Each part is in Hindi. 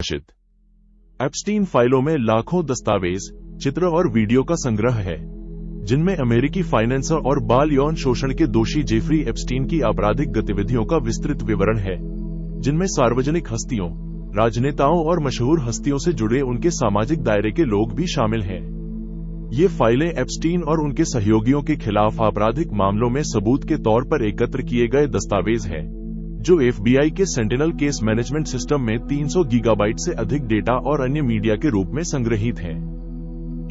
प्रकाशित। एप्स्टीन फाइलों में लाखों दस्तावेज, चित्र और वीडियो का संग्रह है, जिनमें अमेरिकी फाइनेंसर और बाल यौन शोषण के दोषी जेफरी एप्स्टीन की आपराधिक गतिविधियों का विस्तृत विवरण है, जिनमें सार्वजनिक हस्तियों, राजनेताओं और मशहूर हस्तियों से जुड़े उनके सामाजिक दायरे के लोग भी शामिल हैं। ये फाइलें एप्स्टीन और उनके सहयोगियों के खिलाफ आपराधिक मामलों में सबूत के तौर पर एकत्र किए गए दस्तावेज हैं, जो एफबीआई के सेंटिनल केस मैनेजमेंट सिस्टम में 300 गीगाबाइट से अधिक डेटा और अन्य मीडिया के रूप में संग्रहीत हैं।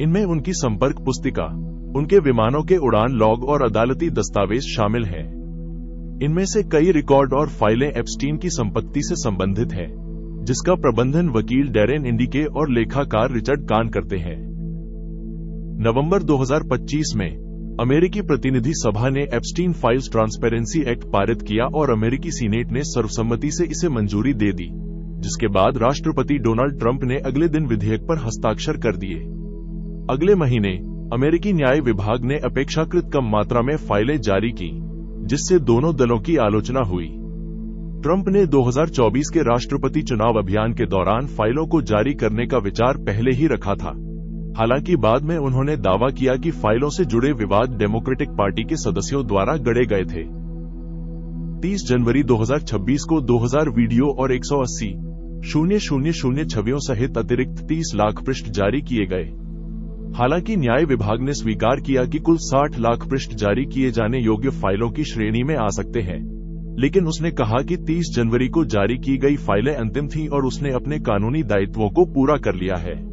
इनमें उनकी संपर्क पुस्तिका, उनके विमानों के उड़ान लॉग और अदालती दस्तावेज शामिल हैं। इनमें से कई रिकॉर्ड और फाइलें एप्स्टीन की संपत्ति से संबंधित हैं, जिसका प्रबंधन वकील डैरेन इंडिके और लेखाकार रिचर्ड कान करते हैं। नवंबर 2025 में अमेरिकी प्रतिनिधि सभा ने एप्स्टीन फाइल्स ट्रांसपेरेंसी एक्ट पारित किया और अमेरिकी सीनेट ने सर्वसम्मति से इसे मंजूरी दे दी, जिसके बाद राष्ट्रपति डोनाल्ड ट्रंप ने अगले दिन विधेयक पर हस्ताक्षर कर दिए। अगले महीने अमेरिकी न्याय विभाग ने अपेक्षाकृत कम मात्रा में फाइलें जारी की, जिससे दोनों दलों की आलोचना हुई। ट्रंप ने 2024 के राष्ट्रपति चुनाव अभियान के दौरान फाइलों को जारी करने का विचार पहले ही रखा था। हालांकि बाद में उन्होंने दावा किया कि फाइलों से जुड़े विवाद डेमोक्रेटिक पार्टी के सदस्यों द्वारा गढ़े गए थे। 30 जनवरी 2026 को 2000 वीडियो और 180,000 छवियों सहित अतिरिक्त 30 लाख पृष्ठ जारी किए गए। हालांकि न्याय विभाग ने स्वीकार किया कि कुल 60 लाख पृष्ठ जारी किए जाने योग्य फाइलों की श्रेणी में आ सकते हैं, लेकिन उसने कहा कि 30 जनवरी को जारी की गई फाइलें अंतिम थीं और उसने अपने कानूनी दायित्वों को पूरा कर लिया है।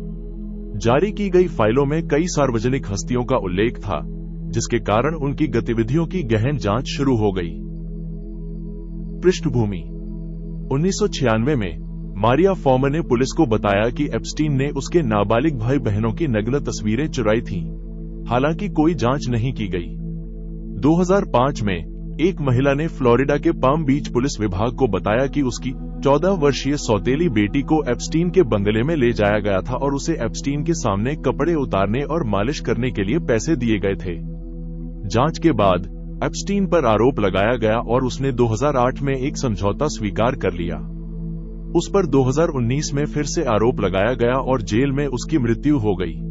जारी की गई फाइलों में कई सार्वजनिक हस्तियों का उल्लेख था, जिसके कारण उनकी गतिविधियों की गहन जांच शुरू हो गई। पृष्ठभूमि: 1996 में मारिया फॉर्मर ने पुलिस को बताया कि एप्स्टीन ने उसके नाबालिग भाई बहनों की नग्न तस्वीरें चुराई थीं। हालांकि कोई जांच नहीं की गई। 2005 में एक महिला ने फ्लोरिडा के पाम बीच पुलिस विभाग को बताया कि उसकी 14 वर्षीय सौतेली बेटी को एप्स्टीन के बंगले में ले जाया गया था और उसे एप्स्टीन के सामने कपड़े उतारने और मालिश करने के लिए पैसे दिए गए थे। जांच के बाद एप्स्टीन पर आरोप लगाया गया और उसने 2008 में एक समझौता स्वीकार कर लिया। उस पर 2019 में फिर से आरोप लगाया गया और जेल में उसकी मृत्यु हो गई।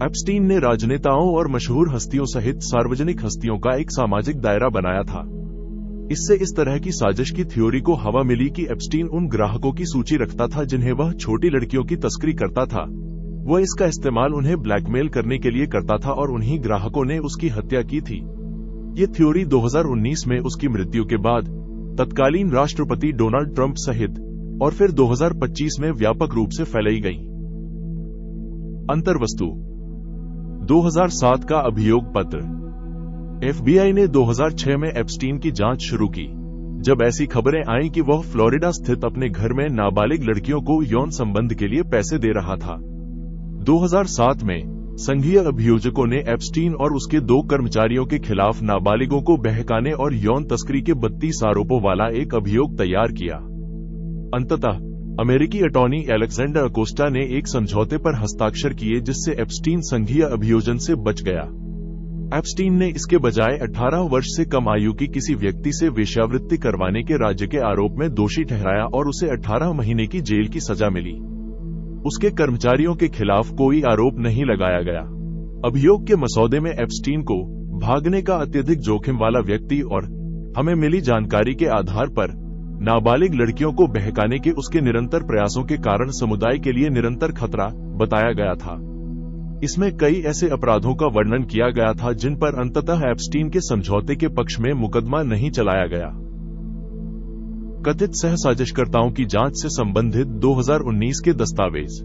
एप्स्टीन ने राजनेताओं और मशहूर हस्तियों सहित सार्वजनिक हस्तियों का एक सामाजिक दायरा बनाया था। इससे इस तरह की साजिश की थ्योरी को हवा मिली कि एप्स्टीन उन ग्राहकों की सूची रखता था जिन्हें वह छोटी लड़कियों की तस्करी करता था। वह इसका इस्तेमाल उन्हें ब्लैकमेल करने के लिए करता था और उन्हीं ग्राहकों ने उसकी हत्या की थी। ये थ्योरी 2019 में उसकी मृत्यु के बाद तत्कालीन राष्ट्रपति डोनाल्ड ट्रंप सहित और फिर 2025 में व्यापक रूप से फैलाई गई। अंतर्वस्तु: 2007 का अभियोग पत्र। एफबीआई ने 2006 में एप्स्टीन की जांच शुरू की, जब ऐसी खबरें आईं कि वह फ्लोरिडा स्थित अपने घर में नाबालिग लड़कियों को यौन संबंध के लिए पैसे दे रहा था। 2007 में संघीय अभियोजकों ने एप्स्टीन और उसके 2 कर्मचारियों के खिलाफ नाबालिगों को बहकाने और यौन तस्करी के 32 आरोपों वाला एक अभियोग तैयार किया। अंततः अमेरिकी अटॉर्नी अलेक्जेंडर अकोस्टा ने एक समझौते पर हस्ताक्षर किए, जिससे एप्स्टीन संघीय अभियोजन से बच गया। एप्स्टीन ने इसके बजाय 18 वर्ष से कम आयु की किसी व्यक्ति से वेश्यावृत्ति करवाने के राज्य के आरोप में दोषी ठहराया और उसे 18 महीने की जेल की सजा मिली। उसके कर्मचारियों के खिलाफ कोई आरोप नहीं लगाया गया। अभियोग के मसौदे में एप्स्टीन को भागने का अत्यधिक जोखिम वाला व्यक्ति और हमें मिली जानकारी के आधार पर नाबालिग लड़कियों को बहकाने के उसके निरंतर प्रयासों के कारण समुदाय के लिए निरंतर खतरा बताया गया था। इसमें कई ऐसे अपराधों का वर्णन किया गया था जिन पर अंततः एप्स्टीन के समझौते के पक्ष में मुकदमा नहीं चलाया गया। कथित सहसाजिशकर्ताओं की जांच से संबंधित 2019 के दस्तावेज।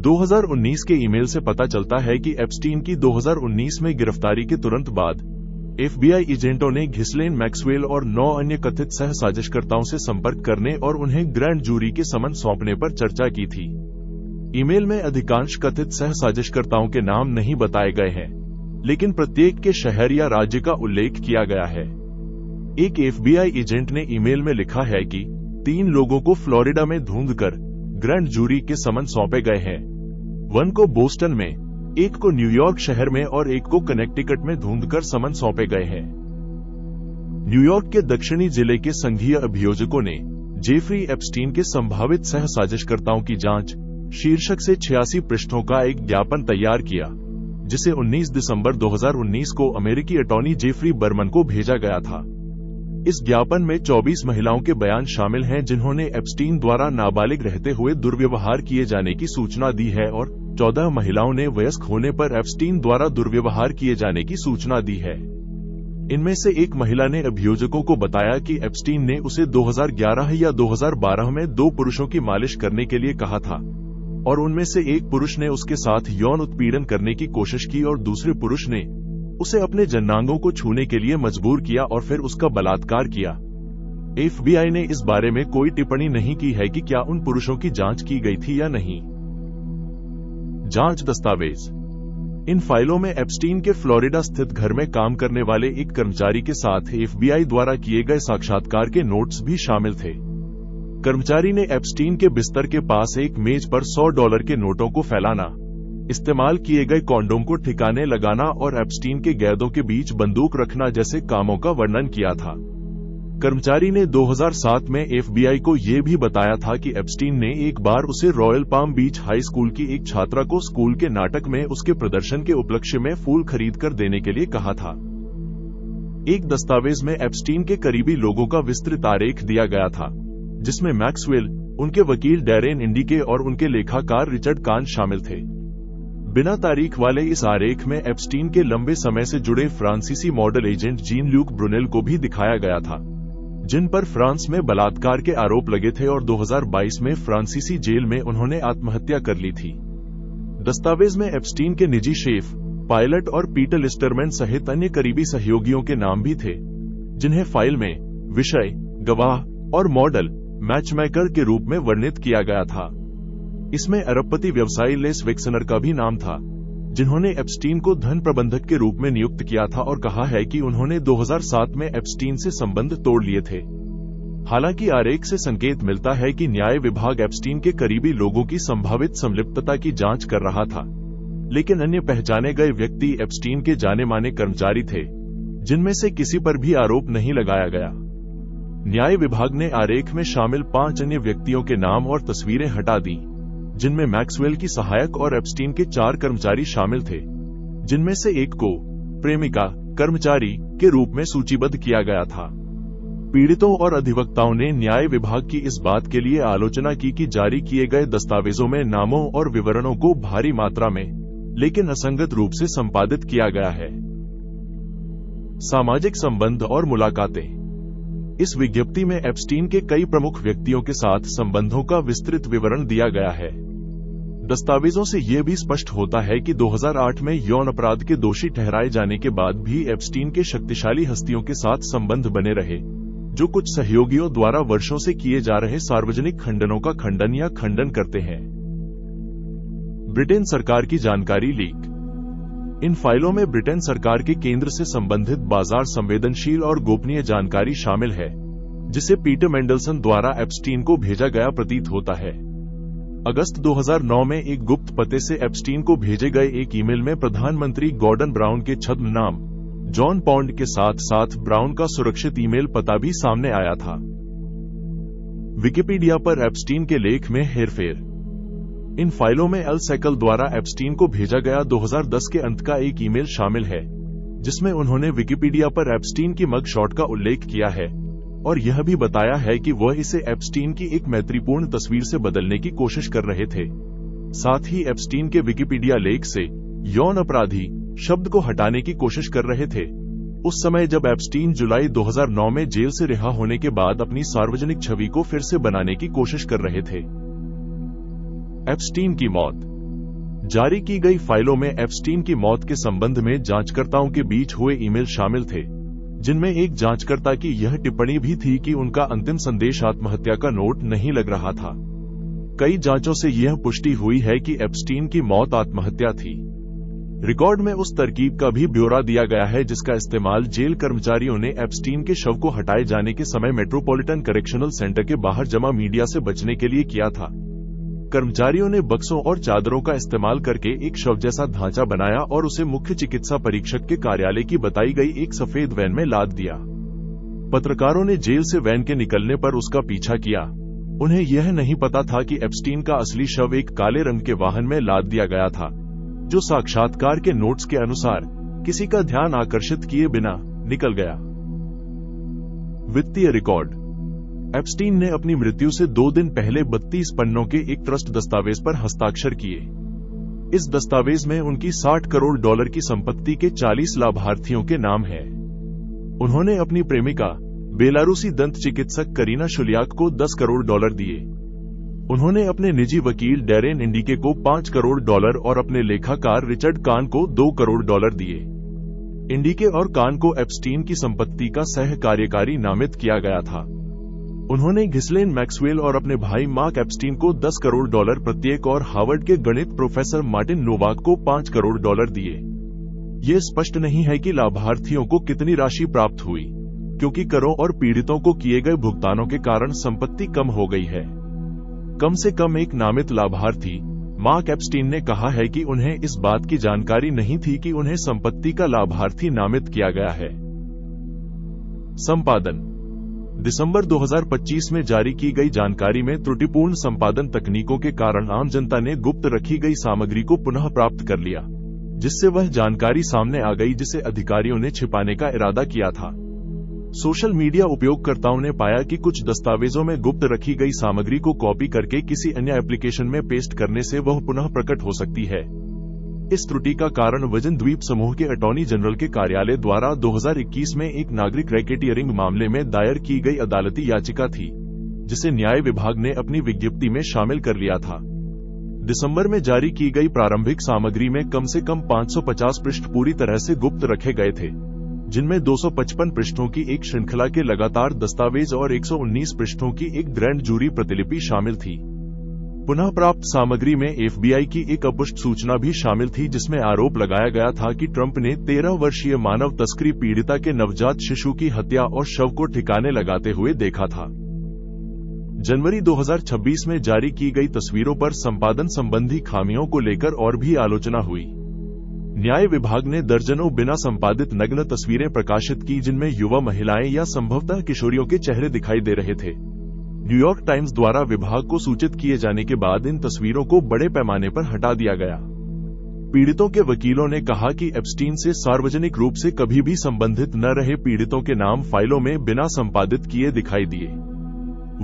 2019 के ईमेल से पता चलता है कि एप्स्टीन की 2019 में गिरफ्तारी के तुरंत बाद एफबीआई एजेंटों ने घिस्लेन मैक्सवेल और 9 अन्य कथित सहसाजिशकर्ताओं से संपर्क करने और उन्हें ग्रैंड जूरी के समन सौंपने पर चर्चा की थी। ईमेल में अधिकांश कथित सहसाजिशकर्ताओं के नाम नहीं बताए गए हैं, लेकिन प्रत्येक के शहर या राज्य का उल्लेख किया गया है। एक एफबीआई एजेंट ने ईमेल में लिखा है कि 3 लोगों को फ्लोरिडा में ढूंढकर ग्रैंड जूरी के समन सौंपे गए हैं। 1 को बोस्टन में, 1 को न्यूयॉर्क शहर में और 1 को कनेक्टिकट में ढूंढकर समन सौंपे गए हैं। न्यूयॉर्क के दक्षिणी जिले के संघीय अभियोजकों ने जेफरी एप्स्टीन के संभावित सह साजिशकर्ताओं की जांच शीर्षक से 86 पृष्ठों का एक ज्ञापन तैयार किया, जिसे 19 दिसंबर 2019 को अमेरिकी अटॉर्नी जेफरी बर्मन को भेजा गया था। इस ज्ञापन में 24 महिलाओं के बयान शामिल हैं जिन्होंने एप्स्टीन द्वारा नाबालिग रहते हुए दुर्व्यवहार किए जाने की सूचना दी है और 14 महिलाओं ने वयस्क होने पर एप्स्टीन द्वारा दुर्व्यवहार किए जाने की सूचना दी है। इनमें से एक महिला ने अभियोजकों को बताया कि एप्स्टीन ने उसे 2011 या 2012 में 2 पुरुषों की मालिश करने के लिए कहा था और उनमें से एक पुरुष ने उसके साथ यौन उत्पीड़न करने की कोशिश की और दूसरे पुरुष ने उसे अपने जन्नांगों को छूने के लिए मजबूर किया और फिर उसका बलात्कार किया। FBI ने इस बारे में कोई टिप्पणी नहीं की है कि क्या उन पुरुषों की जांच की गई थी या नहीं। जांच दस्तावेज। इन फाइलों में एप्स्टीन के फ्लोरिडा स्थित घर में काम करने वाले एक कर्मचारी के साथ FBI द्वारा किए गए साक्षात्कार के नोट्स भी शामिल थे। कर्मचारी ने एप्स्टीन के बिस्तर के पास एक मेज पर $100 के नोटों को फैलाना, इस्तेमाल किए गए कॉन्डोम को ठिकाने लगाना और एप्स्टीन के गैदों के बीच बंदूक रखना जैसे कामों का वर्णन किया था। कर्मचारी ने 2007 में FBI को यह भी बताया था कि एप्स्टीन ने एक बार उसे रॉयल पाम बीच हाई स्कूल की एक छात्रा को स्कूल के नाटक में उसके प्रदर्शन के उपलक्ष्य में फूल खरीद कर देने के लिए कहा था। एक दस्तावेज में एप्स्टीन के करीबी लोगों का विस्तृत आरेख दिया गया था, जिसमें मैक्सवेल, उनके वकील डैरेन इंडिके और उनके लेखाकार रिचर्ड कान शामिल थे। बिना तारीख वाले इस आरेख में एप्स्टीन के लंबे समय से जुड़े फ्रांसीसी model agent gene Luke Brunel को भी दिखाया गया था, जिन पर फ्रांस में बलात्कार के आरोप लगे थे और 2022 में फ्रांसीसी जेल में उन्होंने आत्महत्या कर ली थी। दस्तावेज में एप्स्टीन के निजी शेफ, पायलट और पीटर लिस्टरमैन सहित अन्य करीबी सहयोगियों के नाम भी थे, जिन्हें फाइल में विषय, गवाह और मॉडल मैचमेकर के रूप में वर्णित किया गया था। इसमें अरबपति व्यवसायी लेस विक्सनर का भी नाम था, जिन्होंने एप्स्टीन को धन प्रबंधक के रूप में नियुक्त किया था और कहा है कि उन्होंने 2007 में एप्स्टीन से संबंध तोड़ लिए थे। हालांकि आरेख से संकेत मिलता है कि न्याय विभाग एप्स्टीन के करीबी लोगों की संभावित संलिप्तता की जांच कर रहा था, लेकिन अन्य पहचाने गए व्यक्ति एप्स्टीन के जाने माने कर्मचारी थे, जिनमें से किसी पर भी आरोप नहीं लगाया गया। न्याय विभाग ने आरेख में शामिल 5 अन्य व्यक्तियों के नाम और तस्वीरें हटा दी, जिनमें मैक्सवेल की सहायक और एप्स्टीन के 4 कर्मचारी शामिल थे, जिनमें से एक को प्रेमिका कर्मचारी के रूप में सूचीबद्ध किया गया था। पीड़ितों और अधिवक्ताओं ने न्याय विभाग की इस बात के लिए आलोचना की कि जारी किए गए दस्तावेजों में नामों और विवरणों को भारी मात्रा में लेकिन असंगत रूप से संपादित किया गया है। सामाजिक संबंध और मुलाकातें। इस विज्ञप्ति में एप्स्टीन के कई प्रमुख व्यक्तियों के साथ संबंधों का विस्तृत विवरण दिया गया है। दस्तावेजों से यह भी स्पष्ट होता है कि 2008 में यौन अपराध के दोषी ठहराए जाने के बाद भी एप्स्टीन के शक्तिशाली हस्तियों के साथ संबंध बने रहे, जो कुछ सहयोगियों द्वारा वर्षों से किए जा रहे सार्वजनिक खंडनों का खंडन या खंडन करते हैं। ब्रिटेन सरकार की जानकारी लीक। इन फाइलों में ब्रिटेन सरकार के केंद्र से संबंधित बाजार संवेदनशील और गोपनीय जानकारी शामिल है, जिसे पीटर मेंडलसन द्वारा एप्स्टीन को भेजा गया प्रतीत होता है। अगस्त 2009 में एक गुप्त पते से एप्स्टीन को भेजे गए एक ईमेल में प्रधानमंत्री गॉर्डन ब्राउन के छद्म नाम जॉन पॉन्ड के साथ साथ ब्राउन का सुरक्षित ईमेल पता भी सामने आया था। विकिपीडिया पर एप्स्टीन के लेख में हेरफेर। इन फाइलों में एल सेकल द्वारा एप्स्टीन को भेजा गया 2010 के अंत का एक ईमेल शामिल है, जिसमें उन्होंने विकिपीडिया पर एप्स्टीन की मग शॉट का उल्लेख किया है और यह भी बताया है कि वह इसे एप्स्टीन की एक मैत्रीपूर्ण तस्वीर से बदलने की कोशिश कर रहे थे। साथ ही एप्स्टीन के विकिपीडिया लेख से यौन अपराधी शब्द को हटाने की कोशिश कर रहे थे, उस समय जब एप्स्टीन जुलाई 2009 में जेल से रिहा होने के बाद अपनी सार्वजनिक छवि को फिर से बनाने की कोशिश कर रहे थे। एप्स्टीन की मौत। जारी की गई फाइलों में एप्स्टीन की मौत के संबंध में जांचकर्ताओं के बीच हुए ईमेल शामिल थे, जिनमें एक जांचकर्ता की यह टिप्पणी भी थी कि उनका अंतिम संदेश आत्महत्या का नोट नहीं लग रहा था। कई जांचों से यह पुष्टि हुई है कि एप्स्टीन की मौत आत्महत्या थी। रिकॉर्ड में उस तरकीब का भी ब्यौरा दिया गया है जिसका इस्तेमाल जेल कर्मचारियों ने एप्स्टीन के शव को हटाए जाने के समय मेट्रोपॉलिटन करेक्शनल सेंटर के बाहर जमा मीडिया से बचने के लिए किया था। कर्मचारियों ने बक्सों और चादरों का इस्तेमाल करके एक शव जैसा ढांचा बनाया और उसे मुख्य चिकित्सा परीक्षक के कार्यालय की बताई गई एक सफेद वैन में लाद दिया। पत्रकारों ने जेल से वैन के निकलने पर उसका पीछा किया। उन्हें यह नहीं पता था कि एप्स्टीन का असली शव एक काले रंग के वाहन में लाद दिया गया था, जो साक्षात्कार के नोट्स के अनुसार किसी का ध्यान आकर्षित किए बिना निकल गया। वित्तीय रिकॉर्ड। एप्स्टीन ने अपनी मृत्यु से 2 दिन पहले 32 पन्नों के एक ट्रस्ट दस्तावेज पर हस्ताक्षर किए। इस दस्तावेज में उनकी $60 करोड़ की संपत्ति के 40 लाभार्थियों के नाम है। उन्होंने अपनी प्रेमिका बेलारूसी दंत चिकित्सक करीना शुलियाक को $10 करोड़ दिए। उन्होंने अपने निजी वकील डैरेन इंडिके को $5 करोड़ और अपने लेखाकार रिचर्ड कान को $2 करोड़ दिए। इंडिके और कान को एप्स्टीन की संपत्ति का सह कार्यकारी नामित किया गया था। उन्होंने घिस्लेन मैक्सवेल और अपने भाई मार्क एप्स्टीन को $10 करोड़ प्रत्येक और हार्वर्ड के गणित प्रोफेसर मार्टिन नोवाक को $5 करोड़ दिए। ये स्पष्ट नहीं है कि लाभार्थियों को कितनी राशि प्राप्त हुई, क्योंकि करों और पीड़ितों को किए गए भुगतानों के कारण संपत्ति कम हो गई है। कम से कम एक नामित लाभार्थी मार्क एप्स्टीन ने कहा है कि उन्हें इस बात की जानकारी नहीं थी कि उन्हें संपत्ति का लाभार्थी नामित किया गया है। संपादन। दिसंबर 2025 में जारी की गई जानकारी में त्रुटिपूर्ण संपादन तकनीकों के कारण आम जनता ने गुप्त रखी गई सामग्री को पुनः प्राप्त कर लिया, जिससे वह जानकारी सामने आ गई जिसे अधिकारियों ने छिपाने का इरादा किया था। सोशल मीडिया उपयोगकर्ताओं ने पाया कि कुछ दस्तावेजों में गुप्त रखी गई सामग्री को कॉपी करके किसी अन्य एप्लीकेशन में पेस्ट करने से वह पुनः प्रकट हो सकती है। इस त्रुटि का कारण वजन द्वीप समूह के अटॉर्नी जनरल के कार्यालय द्वारा 2021 में एक नागरिक रैकेटियरिंग मामले में दायर की गई अदालती याचिका थी, जिसे न्याय विभाग ने अपनी विज्ञप्ति में शामिल कर लिया था। दिसंबर में जारी की गई प्रारंभिक सामग्री में कम से कम 550 पृष्ठ पूरी तरह से गुप्त रखे गए थे, जिनमें 255 पृष्ठों की एक श्रृंखला के लगातार दस्तावेज और 119 पृष्ठों की एक ग्रैंड जूरी प्रतिलिपि शामिल थी। पुनः प्राप्त सामग्री में FBI की एक अपुष्ट सूचना भी शामिल थी, जिसमें आरोप लगाया गया था कि ट्रंप ने 13 वर्षीय मानव तस्करी पीड़िता के नवजात शिशु की हत्या और शव को ठिकाने लगाते हुए देखा था। जनवरी 2026 में जारी की गई तस्वीरों पर संपादन संबंधी खामियों को लेकर और भी आलोचना हुई। न्याय विभाग ने दर्जनों बिना संपादित नग्न तस्वीरें प्रकाशित की, जिनमें युवा महिलाएं या संभवतः किशोरियों के चेहरे दिखाई दे रहे थे। न्यूयॉर्क टाइम्स द्वारा विभाग को सूचित किए जाने के बाद इन तस्वीरों को बड़े पैमाने पर हटा दिया गया। पीड़ितों के वकीलों ने कहा कि एप्स्टीन से सार्वजनिक रूप से कभी भी संबंधित न रहे पीड़ितों के नाम फाइलों में बिना संपादित किए दिखाई दिए।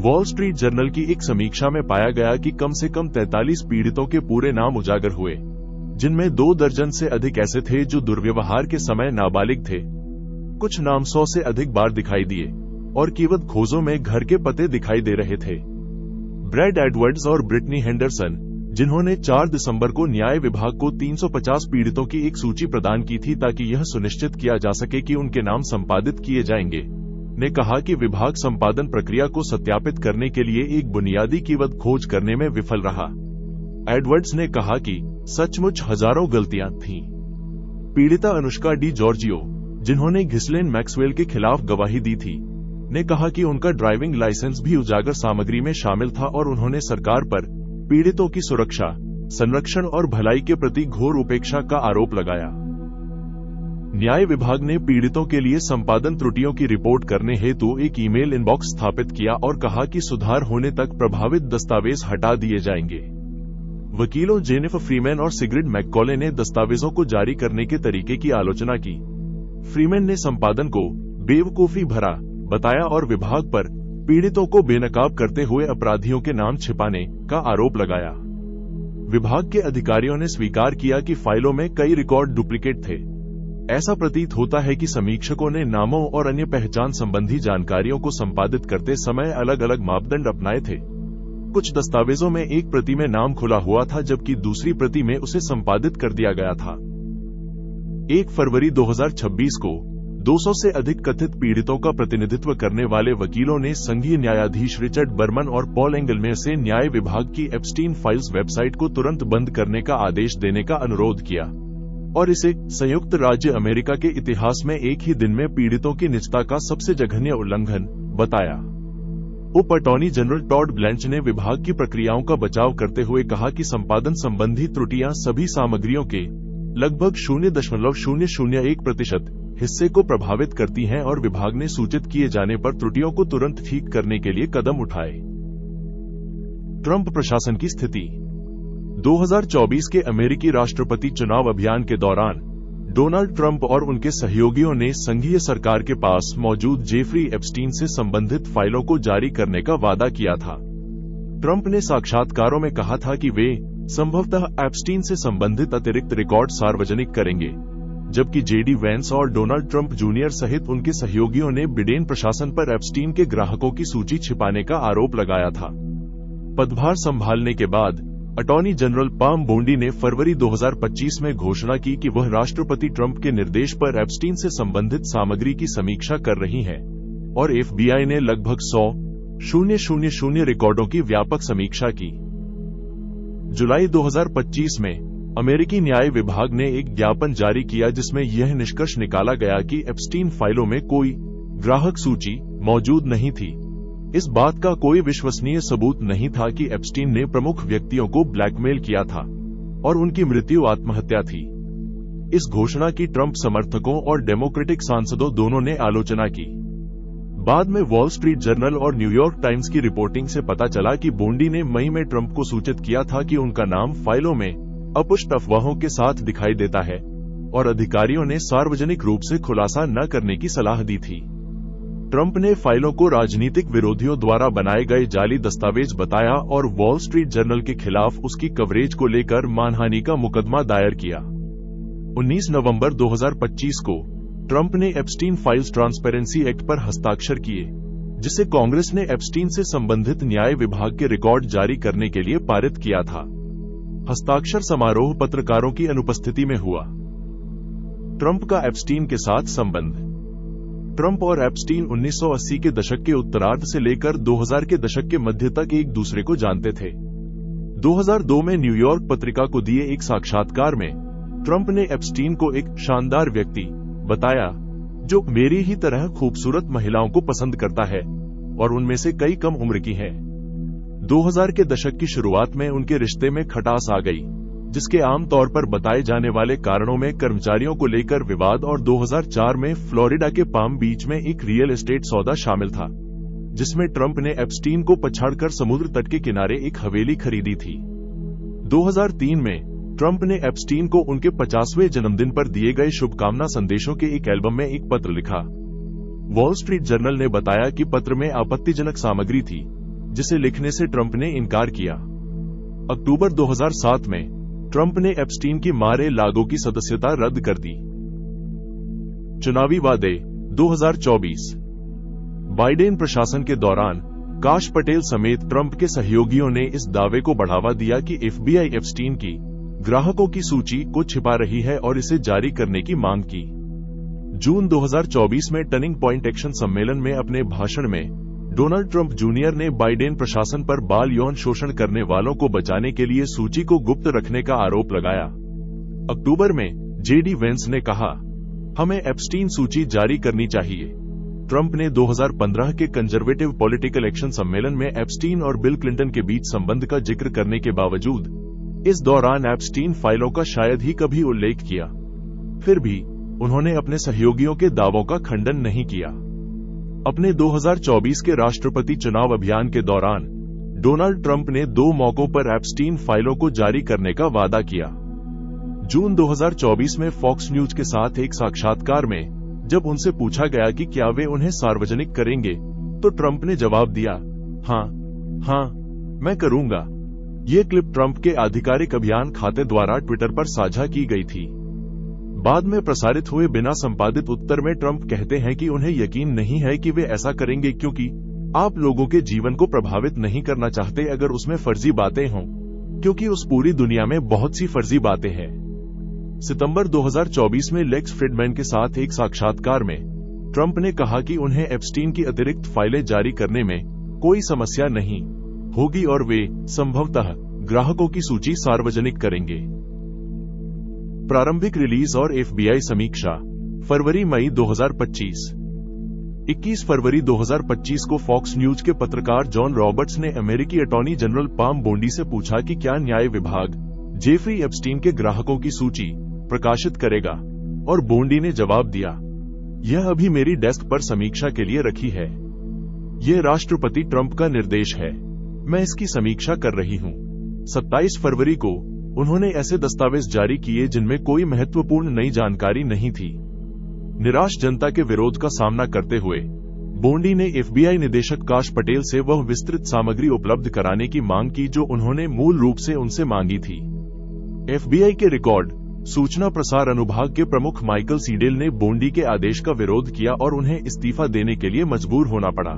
वॉल स्ट्रीट जर्नल की एक समीक्षा में पाया गया कि कम से कम 43 पीड़ितों के पूरे नाम उजागर हुए, जिनमें 2 दर्जन से अधिक ऐसे थे जो दुर्व्यवहार के समय नाबालिग थे। कुछ नाम 100 से अधिक बार दिखाई दिए और कीवत खोजों में घर के पते दिखाई दे रहे थे। ब्रैड एडवर्ड्स और ब्रिटनी हेंडरसन, जिन्होंने 4 दिसंबर को न्याय विभाग को 350 पीड़ितों की एक सूची प्रदान की थी ताकि यह सुनिश्चित किया जा सके कि उनके नाम संपादित किए जाएंगे, ने कहा कि विभाग संपादन प्रक्रिया को सत्यापित करने के लिए एक बुनियादी कीवत खोज करने में विफल रहा। एडवर्ड्स ने कहा कि सचमुच हजारों गलतियां थीं। पीड़िता अनुष्का डी जॉर्जियो, जिन्होंने घिस्लेन मैक्सवेल के खिलाफ गवाही दी थी, ने कहा कि उनका ड्राइविंग लाइसेंस भी उजागर सामग्री में शामिल था और उन्होंने सरकार पर पीड़ितों की सुरक्षा, संरक्षण और भलाई के प्रति घोर उपेक्षा का आरोप लगाया। न्याय विभाग ने पीड़ितों के लिए संपादन त्रुटियों की रिपोर्ट करने हेतु एक ईमेल इनबॉक्स स्थापित किया और कहा कि सुधार होने तक प्रभावित दस्तावेज हटा दिए जाएंगे। वकीलों जेनिफर फ्रीमैन और सिग्रिड मैककॉले ने दस्तावेजों को जारी करने के तरीके की आलोचना की। फ्रीमैन ने संपादन को बेवकूफी भरा बताया और विभाग पर पीड़ितों को बेनकाब करते हुए अपराधियों के नाम छिपाने का आरोप लगाया। विभाग के अधिकारियों ने स्वीकार किया कि फाइलों में कई रिकॉर्ड डुप्लीकेट थे। ऐसा प्रतीत होता है कि समीक्षकों ने नामों और अन्य पहचान संबंधी जानकारियों को संपादित करते समय अलग अलग मापदंड अपनाए थे। कुछ दस्तावेजों में एक प्रति में नाम खुला हुआ था, जबकि दूसरी प्रति में उसे संपादित कर दिया गया था। 1 फरवरी 2026 को 200 से अधिक कथित पीड़ितों का प्रतिनिधित्व करने वाले वकीलों ने संघीय न्यायाधीश रिचर्ड बर्मन और पॉल एंगलमेयर से न्याय विभाग की एप्स्टीन फाइल्स वेबसाइट को तुरंत बंद करने का आदेश देने का अनुरोध किया और इसे संयुक्त राज्य अमेरिका के इतिहास में एक ही दिन में पीड़ितों की निजता का सबसे जघन्य उल्लंघन बताया। उप अटॉर्नी जनरल टॉड ब्लैंच ने विभाग की प्रक्रियाओं का बचाव करते हुए कहा कि संपादन संबंधी त्रुटियां सभी सामग्रियों के लगभग 0.001% हिस्से को प्रभावित करती हैं और विभाग ने सूचित किए जाने पर त्रुटियों को तुरंत ठीक करने के लिए कदम उठाए। ट्रंप प्रशासन की स्थिति। 2024 के अमेरिकी राष्ट्रपति चुनाव अभियान के दौरान डोनाल्ड ट्रंप और उनके सहयोगियों ने संघीय सरकार के पास मौजूद जेफरी एप्स्टीन से संबंधित फाइलों को जारी करने का वादा किया था। ट्रंप ने साक्षात्कारों में कहा था कि वे संभवतः एप्स्टीन से संबंधित अतिरिक्त रिकॉर्ड सार्वजनिक करेंगे, जबकि जेडी वेंस और डोनाल्ड ट्रंप जूनियर सहित उनके सहयोगियों ने बिडेन प्रशासन पर एप्स्टीन के ग्राहकों की सूची छिपाने का आरोप लगाया था। पदभार संभालने के बाद अटॉर्नी जनरल पाम बोंडी ने फरवरी 2025 में घोषणा की कि वह राष्ट्रपति ट्रंप के निर्देश पर एप्स्टीन से संबंधित सामग्री की समीक्षा कर रही है और एफबीआई ने लगभग 100,000 रिकॉर्डों की व्यापक समीक्षा की। जुलाई 2025 में अमेरिकी न्याय विभाग ने एक ज्ञापन जारी किया जिसमें यह निष्कर्ष निकाला गया कि एप्स्टीन फाइलों में कोई ग्राहक सूची मौजूद नहीं थी। इस बात का कोई विश्वसनीय सबूत नहीं था कि एप्स्टीन ने प्रमुख व्यक्तियों को ब्लैकमेल किया था और उनकी मृत्यु आत्महत्या थी। इस घोषणा की ट्रंप समर्थकों और डेमोक्रेटिक सांसदों दोनों ने आलोचना की। बाद में वॉल स्ट्रीट जर्नल और न्यूयॉर्क टाइम्स की रिपोर्टिंग से पता चला कि बोंडी ने मई में ट्रंप को सूचित किया था कि उनका नाम फाइलों में अपुष्ट अफवाहों के साथ दिखाई देता है और अधिकारियों ने सार्वजनिक रूप से खुलासा न करने की सलाह दी थी। ट्रंप ने फाइलों को राजनीतिक विरोधियों द्वारा बनाए गए जाली दस्तावेज बताया और वॉल स्ट्रीट जर्नल के खिलाफ उसकी कवरेज को लेकर मानहानि का मुकदमा दायर किया। 19 नवंबर 2025 को ट्रंप ने एप्स्टीन फाइल्स ट्रांसपेरेंसी एक्ट पर हस्ताक्षर किए, जिसे कांग्रेस ने एप्स्टीन से संबंधित न्याय विभाग के रिकॉर्ड जारी करने के लिए पारित किया था। हस्ताक्षर समारोह पत्रकारों की अनुपस्थिति में हुआ। ट्रंप का एप्स्टीन के साथ संबंध। ट्रंप और एप्स्टीन 1980 के दशक के उत्तरार्ध से लेकर 2000 के दशक के मध्य तक एक दूसरे को जानते थे। 2002 में न्यूयॉर्क पत्रिका को दिए एक साक्षात्कार में ट्रंप ने एप्स्टीन को एक शानदार व्यक्ति बताया जो मेरी ही तरह खूबसूरत महिलाओं को पसंद करता है और उनमें से कई कम उम्र की हैं। 2000 के दशक की शुरुआत में उनके रिश्ते में खटास आ गई, जिसके आमतौर पर बताए जाने वाले कारणों में कर्मचारियों को लेकर विवाद और 2004 में फ्लोरिडा के पाम बीच में एक रियल एस्टेट सौदा शामिल था, जिसमें ट्रंप ने एप्स्टीन को पछाड़कर समुद्र तट के किनारे एक हवेली खरीदी थी। 2003 में ट्रंप ने एप्स्टीन को उनके 50वें जन्मदिन पर दिए गए शुभकामना संदेशों के एक एल्बम में एक पत्र लिखा। वॉल स्ट्रीट जर्नल ने बताया कि पत्र में आपत्तिजनक सामग्री थी, जिसे लिखने से ट्रंप ने इनकार किया। अक्टूबर 2007 में ट्रंप ने एप्स्टीन की मारे लागो की सदस्यता रद्द कर दी। चुनावी वादे 2024। बाइडेन प्रशासन के दौरान काश पटेल समेत ट्रंप के सहयोगियों ने इस दावे को बढ़ावा दिया कि एफबीआई एप्स्टीन की ग्राहकों की सूची को छिपा रही है और इसे जारी करने की मांग की। जून 2024 में टर्निंग पॉइंट एक्शन सम्मेलन में अपने भाषण में डोनाल्ड ट्रंप जूनियर ने बाइडेन प्रशासन पर बाल यौन शोषण करने वालों को बचाने के लिए सूची को गुप्त रखने का आरोप लगाया। अक्टूबर में जेडी वेंस ने कहा, हमें एप्स्टीन सूची जारी करनी चाहिए। ट्रंप ने 2015 के कंजर्वेटिव पॉलिटिकल एक्शन सम्मेलन में एप्स्टीन और बिल क्लिंटन के बीच संबंध का जिक्र करने के बावजूद इस दौरान एप्स्टीन फाइलों का शायद ही कभी उल्लेख किया। फिर भी उन्होंने अपने सहयोगियों के दावों का खंडन नहीं किया। अपने 2024 के राष्ट्रपति चुनाव अभियान के दौरान डोनाल्ड ट्रंप ने 2 मौकों पर एप्स्टीन फाइलों को जारी करने का वादा किया। जून 2024 में फॉक्स न्यूज के साथ एक साक्षात्कार में जब उनसे पूछा गया कि क्या वे उन्हें सार्वजनिक करेंगे, तो ट्रंप ने जवाब दिया, हाँ, मैं करूंगा। ये क्लिप ट्रंप के आधिकारिक अभियान खाते द्वारा ट्विटर पर साझा की गई थी। बाद में प्रसारित हुए बिना संपादित उत्तर में ट्रंप कहते हैं कि उन्हें यकीन नहीं है कि वे ऐसा करेंगे क्योंकि आप लोगों के जीवन को प्रभावित नहीं करना चाहते अगर उसमें फर्जी बातें हों, क्योंकि उस पूरी दुनिया में बहुत सी फर्जी बातें हैं। सितंबर 2024 में लेक्स फ्रिडमैन के साथ एक साक्षात्कार में ट्रंप ने कहा कि उन्हें एप्स्टीन की अतिरिक्त फाइलें जारी करने में कोई समस्या नहीं होगी और वे संभवतः ग्राहकों की सूची सार्वजनिक करेंगे। प्रारंभिक रिलीज और एफबीआई समीक्षा। फरवरी-मई 2025। 21 फरवरी 2025 को फॉक्स न्यूज के पत्रकार जॉन रॉबर्ट्स ने अमेरिकी अटॉर्नी जनरल पाम बोंडी से पूछा कि क्या न्याय विभाग जेफरी एप्स्टीन के ग्राहकों की सूची प्रकाशित करेगा, और बोंडी ने जवाब दिया, यह अभी मेरी डेस्क पर समीक्षा के लिए रखी है। यह राष्ट्रपति ट्रंप का निर्देश है। मैं इसकी समीक्षा कर रही हूँ। 27 फरवरी को उन्होंने ऐसे दस्तावेज जारी किए जिनमें कोई महत्वपूर्ण नई जानकारी नहीं थी। निराश जनता के विरोध का सामना करते हुए बोंडी ने FBI निदेशक काश पटेल से वह विस्तृत सामग्री उपलब्ध कराने की मांग की जो उन्होंने मूल रूप से उनसे मांगी थी। FBI के रिकॉर्ड सूचना प्रसार अनुभाग के प्रमुख माइकल सीडेल ने बोंडी के आदेश का विरोध किया और उन्हें इस्तीफा देने के लिए मजबूर होना पड़ा।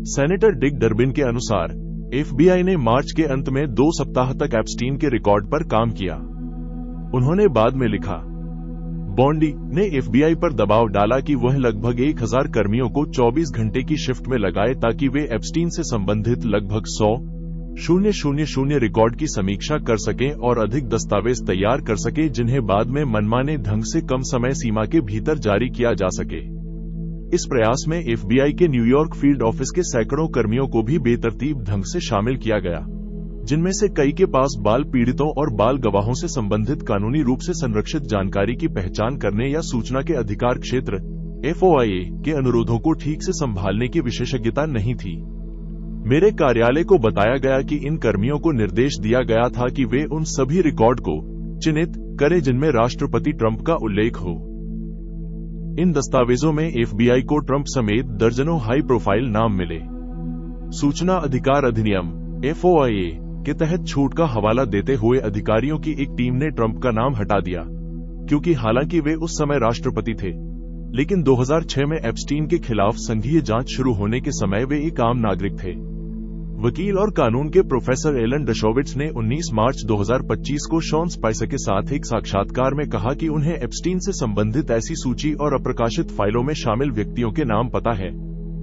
सेनेटर डिक डर्बिन के अनुसार FBI ने मार्च के अंत में 2 सप्ताह तक एप्स्टीन के रिकॉर्ड पर काम किया। उन्होंने बाद में लिखा, बोंडी ने FBI पर दबाव डाला कि वह लगभग 1000 कर्मियों को 24 घंटे की शिफ्ट में लगाए ताकि वे एप्स्टीन से संबंधित लगभग 100,000 रिकॉर्ड की समीक्षा कर सकें और अधिक दस्तावेज तैयार कर सकें जिन्हें बाद में मनमाने ढंग से कम समय सीमा के भीतर जारी किया जा सके। इस प्रयास में FBI के न्यूयॉर्क फील्ड ऑफिस के सैकड़ों कर्मियों को भी बेतरतीब ढंग से शामिल किया गया, जिनमें से कई के पास बाल पीड़ितों और बाल गवाहों से संबंधित कानूनी रूप से संरक्षित जानकारी की पहचान करने या सूचना के अधिकार क्षेत्र FOIA के अनुरोधों को ठीक से संभालने की विशेषज्ञता नहीं थी। मेरे कार्यालय को बताया गया कि इन कर्मियों को निर्देश दिया गया था कि वे उन सभी रिकॉर्ड को चिन्हित करें जिनमें राष्ट्रपति ट्रंप का उल्लेख हो। इन दस्तावेजों में FBI को ट्रंप समेत दर्जनों हाई प्रोफाइल नाम मिले। सूचना अधिकार अधिनियम FOIA के तहत छूट का हवाला देते हुए अधिकारियों की एक टीम ने ट्रंप का नाम हटा दिया, क्योंकि हालांकि वे उस समय राष्ट्रपति थे, लेकिन 2006 में एप्स्टीन के खिलाफ संघीय जांच शुरू होने के समय वे एक आम नागरिक थे। वकील और कानून के प्रोफेसर एलन डशोविट्स ने 19 मार्च 2025 को शॉन स्पाइसर के साथ एक साक्षात्कार में कहा कि उन्हें एप्स्टीन से संबंधित ऐसी सूची और अप्रकाशित फाइलों में शामिल व्यक्तियों के नाम पता है,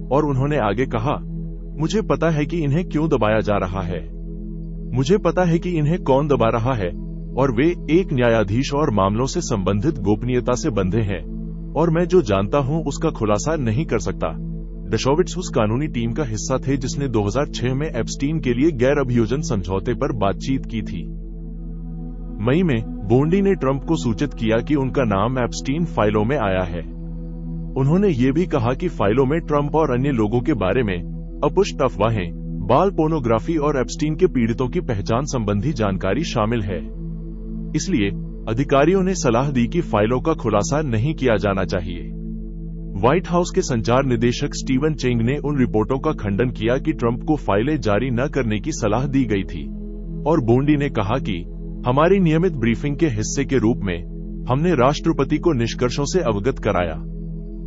और उन्होंने आगे कहा, मुझे पता है कि इन्हें क्यों दबाया जा रहा है। मुझे पता है कि इन्हें कौन दबा रहा है, और वे एक न्यायाधीश और मामलों से संबंधित गोपनीयता से बंधे हैं, और मैं जो जानता हूं उसका खुलासा नहीं कर सकता। डशोविट्स उस कानूनी टीम का हिस्सा थे जिसने 2006 में एप्स्टीन के लिए गैर अभियोजन समझौते पर बातचीत की थी। मई में बोंडी ने ट्रंप को सूचित किया कि उनका नाम एप्स्टीन फाइलों में आया है। उन्होंने ये भी कहा कि फाइलों में ट्रंप और अन्य लोगों के बारे में अपुष्ट अफवाहें, बाल पोर्नोग्राफी और एप्स्टीन के पीड़ितों की पहचान संबंधी जानकारी शामिल है। इसलिए अधिकारियों ने सलाह दी कि फाइलों का खुलासा नहीं किया जाना चाहिए। व्हाइट हाउस के संचार निदेशक स्टीवन चेंग ने उन रिपोर्टों का खंडन किया कि ट्रंप को फाइलें जारी न करने की सलाह दी गई थी, और बोंडी ने कहा कि हमारी नियमित ब्रीफिंग के हिस्से के रूप में हमने राष्ट्रपति को निष्कर्षों से अवगत कराया।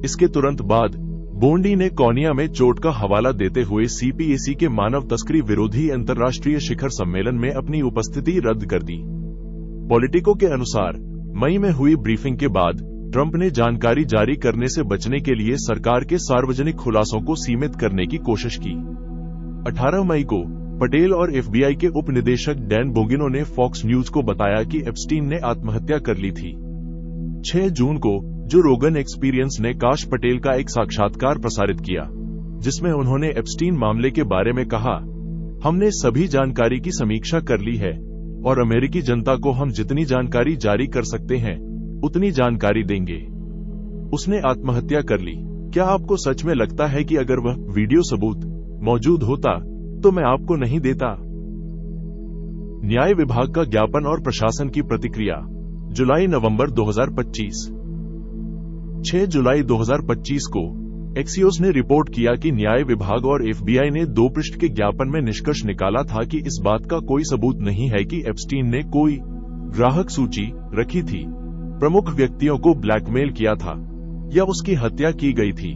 इसके तुरंत बाद बोंडी ने कोनिया में चोट का हवाला देते हुए CPAC के मानव तस्करी विरोधी अंतर्राष्ट्रीय शिखर सम्मेलन में अपनी उपस्थिति रद्द कर दी। पॉलिटिको के अनुसार मई में हुई ब्रीफिंग के बाद ट्रंप ने जानकारी जारी करने से बचने के लिए सरकार के सार्वजनिक खुलासों को सीमित करने की कोशिश की। 18 मई को पटेल और FBI के उप निदेशक डैन बोगिनो ने फॉक्स न्यूज को बताया कि एप्स्टीन ने आत्महत्या कर ली थी। 6 जून को जो रोगन एक्सपीरियंस ने काश पटेल का एक साक्षात्कार प्रसारित किया, जिसमें उन्होंने एप्स्टीन मामले के बारे में कहा, हमने सभी जानकारी की समीक्षा कर ली है और अमेरिकी जनता को हम जितनी जानकारी जारी कर सकते हैं उतनी जानकारी देंगे। उसने आत्महत्या कर ली। क्या आपको सच में लगता है कि अगर वह वीडियो सबूत मौजूद होता तो मैं आपको नहीं देता? न्याय विभाग का ज्ञापन और प्रशासन की प्रतिक्रिया। जुलाई-नवंबर 2025। 6 जुलाई 2025 को एक्सियोस ने रिपोर्ट किया कि न्याय विभाग और FBI ने 2 पृष्ठ के ज्ञापन में निष्कर्ष निकाला था कि इस बात का कोई सबूत नहीं है कि एप्स्टीन ने कोई ग्राहक सूची रखी थी, प्रमुख व्यक्तियों को ब्लैकमेल किया था या उसकी हत्या की गई थी।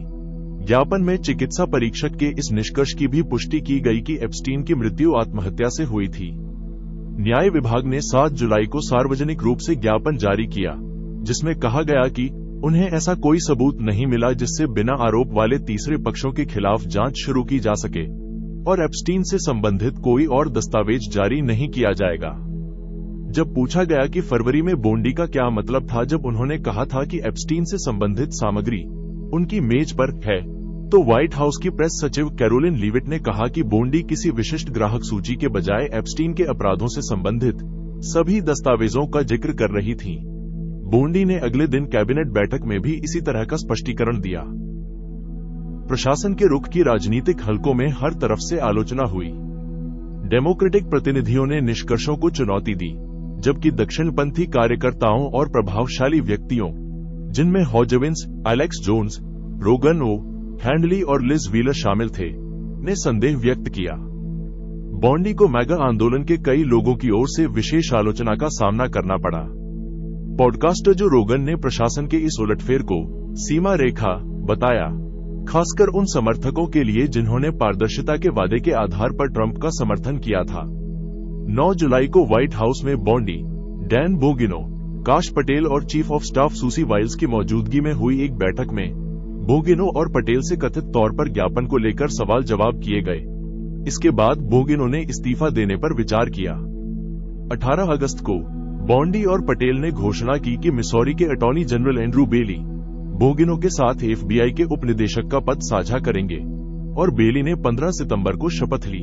ज्ञापन में चिकित्सा परीक्षक के इस निष्कर्ष की भी पुष्टि की गई कि एप्स्टीन की मृत्यु आत्महत्या से हुई थी। न्याय विभाग ने 7 जुलाई को सार्वजनिक रूप से ज्ञापन जारी किया, जिसमें कहा गया कि उन्हें ऐसा कोई सबूत नहीं मिला जिससे बिना आरोप वाले तीसरे पक्षों के खिलाफ जांच शुरू की जा सके, और एप्स्टीन से संबंधित कोई और दस्तावेज जारी नहीं किया जाएगा। जब पूछा गया कि फरवरी में बोंडी का क्या मतलब था जब उन्होंने कहा था कि एप्स्टीन से संबंधित सामग्री उनकी मेज पर है, तो व्हाइट हाउस की प्रेस सचिव कैरोलिन लीविट ने कहा कि बोंडी किसी विशिष्ट ग्राहक सूची के बजाय एप्स्टीन के अपराधों से संबंधित सभी दस्तावेजों का जिक्र कर रही थी। बोंडी ने अगले दिन कैबिनेट बैठक में भी इसी तरह का स्पष्टीकरण दिया। प्रशासन के रुख की राजनीतिक हलकों में हर तरफ से आलोचना हुई। डेमोक्रेटिक प्रतिनिधियों ने निष्कर्षों को चुनौती दी, जबकि दक्षिणपंथी कार्यकर्ताओं और प्रभावशाली व्यक्तियों, जिनमें हॉजविंस, एलेक्स जोन्स, रोगन ओ हैंडली और लिज व्हीलर शामिल थे, ने संदेह व्यक्त किया। बोंडी को मैगा आंदोलन के कई लोगों की ओर से विशेष आलोचना का सामना करना पड़ा। पॉडकास्टर जो रोगन ने प्रशासन के इस उलटफेर को सीमा रेखा बताया, खासकर उन समर्थकों के लिए जिन्होंने पारदर्शिता के वादे के आधार पर ट्रंप का समर्थन किया था। 9 जुलाई को व्हाइट हाउस में बोंडी, डैन बोगिनो, काश पटेल और चीफ ऑफ स्टाफ सूसी वाइल्स की मौजूदगी में हुई एक बैठक में बोगिनो और पटेल से कथित तौर पर ज्ञापन को लेकर सवाल जवाब किए गए। इसके बाद बोगिनो ने इस्तीफा देने पर विचार किया। 18 अगस्त को बोंडी और पटेल ने घोषणा की कि मिसौरी के अटॉर्नी जनरल एंड्रू बेली बोगिनो के साथ FBI के उप निदेशक का पद साझा करेंगे, और बेली ने 15 सितंबर को शपथ ली।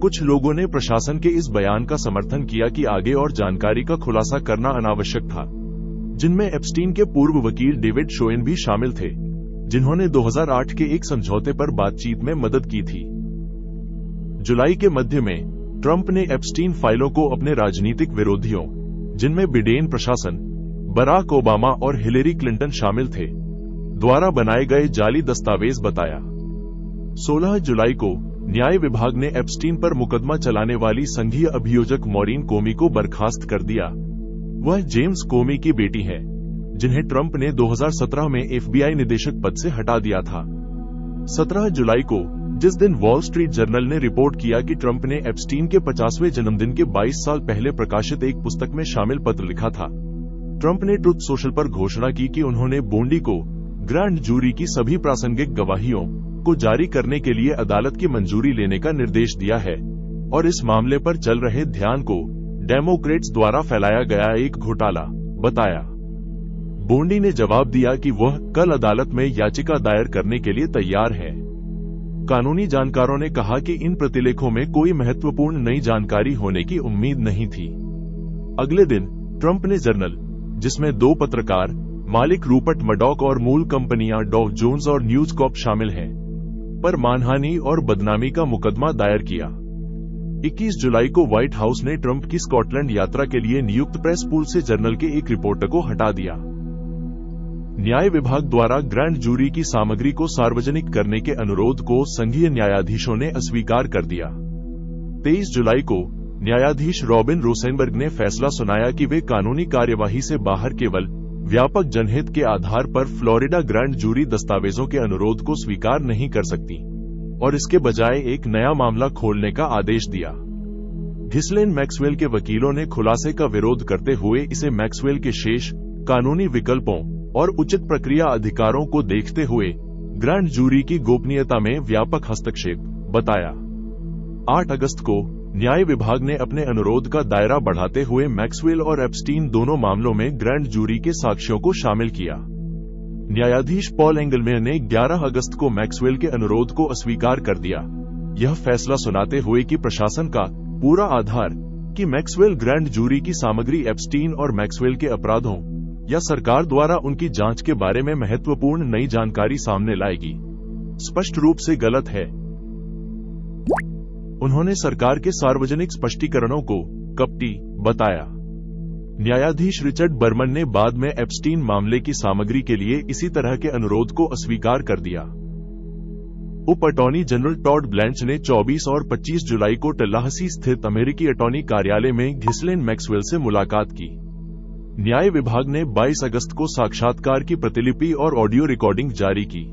कुछ लोगों ने प्रशासन के इस बयान का समर्थन किया कि आगे और जानकारी का खुलासा करना अनावश्यक था, जिनमें एप्स्टीन के पूर्व वकील डेविड शोएन भी शामिल थे, जिन्होंने 2008 के एक समझौते पर बातचीत में मदद की थी। जुलाई के मध्य में ट्रंप ने एप्स्टीन फाइलों को अपने राजनीतिक विरोधियों, जिनमें बिडेन प्रशासन, बराक ओबामा और हिलेरी क्लिंटन शामिल थे, द्वारा बनाए गए जाली दस्तावेज बताया। 16 जुलाई को न्याय विभाग ने एप्स्टीन पर मुकदमा चलाने वाली संघीय अभियोजक मॉरीन कोमी को बर्खास्त कर दिया। वह जेम्स कोमी की बेटी है, जिन्हें ट्रंप ने 2017 में FBI निदेशक पद से हटा दिया था। 17 जुलाई को, जिस दिन वॉल स्ट्रीट जर्नल ने रिपोर्ट किया कि ट्रंप ने एप्स्टीन के 50वें जन्मदिन के 22 साल पहले प्रकाशित एक पुस्तक में शामिल पत्र लिखा था, ट्रंप ने ट्रुथ सोशल पर घोषणा की कि उन्होंने बोंडी को ग्रैंड जूरी की सभी प्रासंगिक गवाहियों को जारी करने के लिए अदालत की मंजूरी लेने का निर्देश दिया है, और इस मामले पर चल रहे ध्यान को डेमोक्रेट्स द्वारा फैलाया गया एक घोटाला बताया। बोंडी ने जवाब दिया कि वह कल अदालत में याचिका दायर करने के लिए तैयार है। कानूनी जानकारों ने कहा कि इन प्रतिलेखों में कोई महत्वपूर्ण नई जानकारी होने की उम्मीद नहीं थी। अगले दिन ट्रंप ने जर्नल, जिसमें 2 पत्रकार, मालिक रूपर्ट मर्डॉक और मूल कंपनियां डॉव जोन्स और न्यूज कॉर्प शामिल हैं, पर मानहानि और बदनामी का मुकदमा दायर किया। 21 जुलाई को व्हाइट हाउस ने ट्रंप की स्कॉटलैंड यात्रा के लिए नियुक्त प्रेस पूल से जर्नल के एक रिपोर्टर को हटा दिया। न्याय विभाग द्वारा ग्रैंड जूरी की सामग्री को सार्वजनिक करने के अनुरोध को संघीय न्यायाधीशों ने अस्वीकार कर दिया। 23 जुलाई को न्यायाधीश रॉबिन रोसेनबर्ग ने फैसला सुनाया कि वे कानूनी कार्यवाही से बाहर केवल व्यापक जनहित के आधार पर फ्लोरिडा ग्रैंड जूरी दस्तावेजों के अनुरोध को स्वीकार नहीं कर सकती, और इसके बजाय एक नया मामला खोलने का आदेश दिया। घिस्लेन मैक्सवेल के वकीलों ने खुलासे का विरोध करते हुए इसे मैक्सवेल के शेष कानूनी विकल्पों और उचित प्रक्रिया अधिकारों को देखते हुए ग्रैंड जूरी की गोपनीयता में व्यापक हस्तक्षेप बताया। 8 अगस्त को न्याय विभाग ने अपने अनुरोध का दायरा बढ़ाते हुए मैक्सवेल और एप्स्टीन दोनों मामलों में ग्रैंड जूरी के साक्ष्यों को शामिल किया। न्यायाधीश पॉल एंगलमेयर ने 11 अगस्त को मैक्सवेल के अनुरोध को अस्वीकार कर दिया, यह फैसला सुनाते हुए कि प्रशासन का पूरा आधार कि मैक्सवेल ग्रैंड जूरी की सामग्री एप्स्टीन और मैक्सवेल के अपराधों या सरकार द्वारा उनकी जांच के बारे में महत्वपूर्ण नई जानकारी सामने लाएगी, स्पष्ट रूप से गलत है। उन्होंने सरकार के सार्वजनिक स्पष्टीकरणों को कपटी बताया। न्यायाधीश रिचर्ड बर्मन ने बाद में एप्स्टीन मामले की सामग्री के लिए इसी तरह के अनुरोध को अस्वीकार कर दिया। उप अटॉर्नी जनरल टॉड ब्लैंच ने 24 और 25 जुलाई को टल्लाहसी स्थित अमेरिकी अटॉर्नी कार्यालय में घिस्लेन मैक्सवेल से मुलाकात की। न्याय विभाग ने 22 अगस्त को साक्षात्कार की प्रतिलिपि और ऑडियो रिकॉर्डिंग जारी की।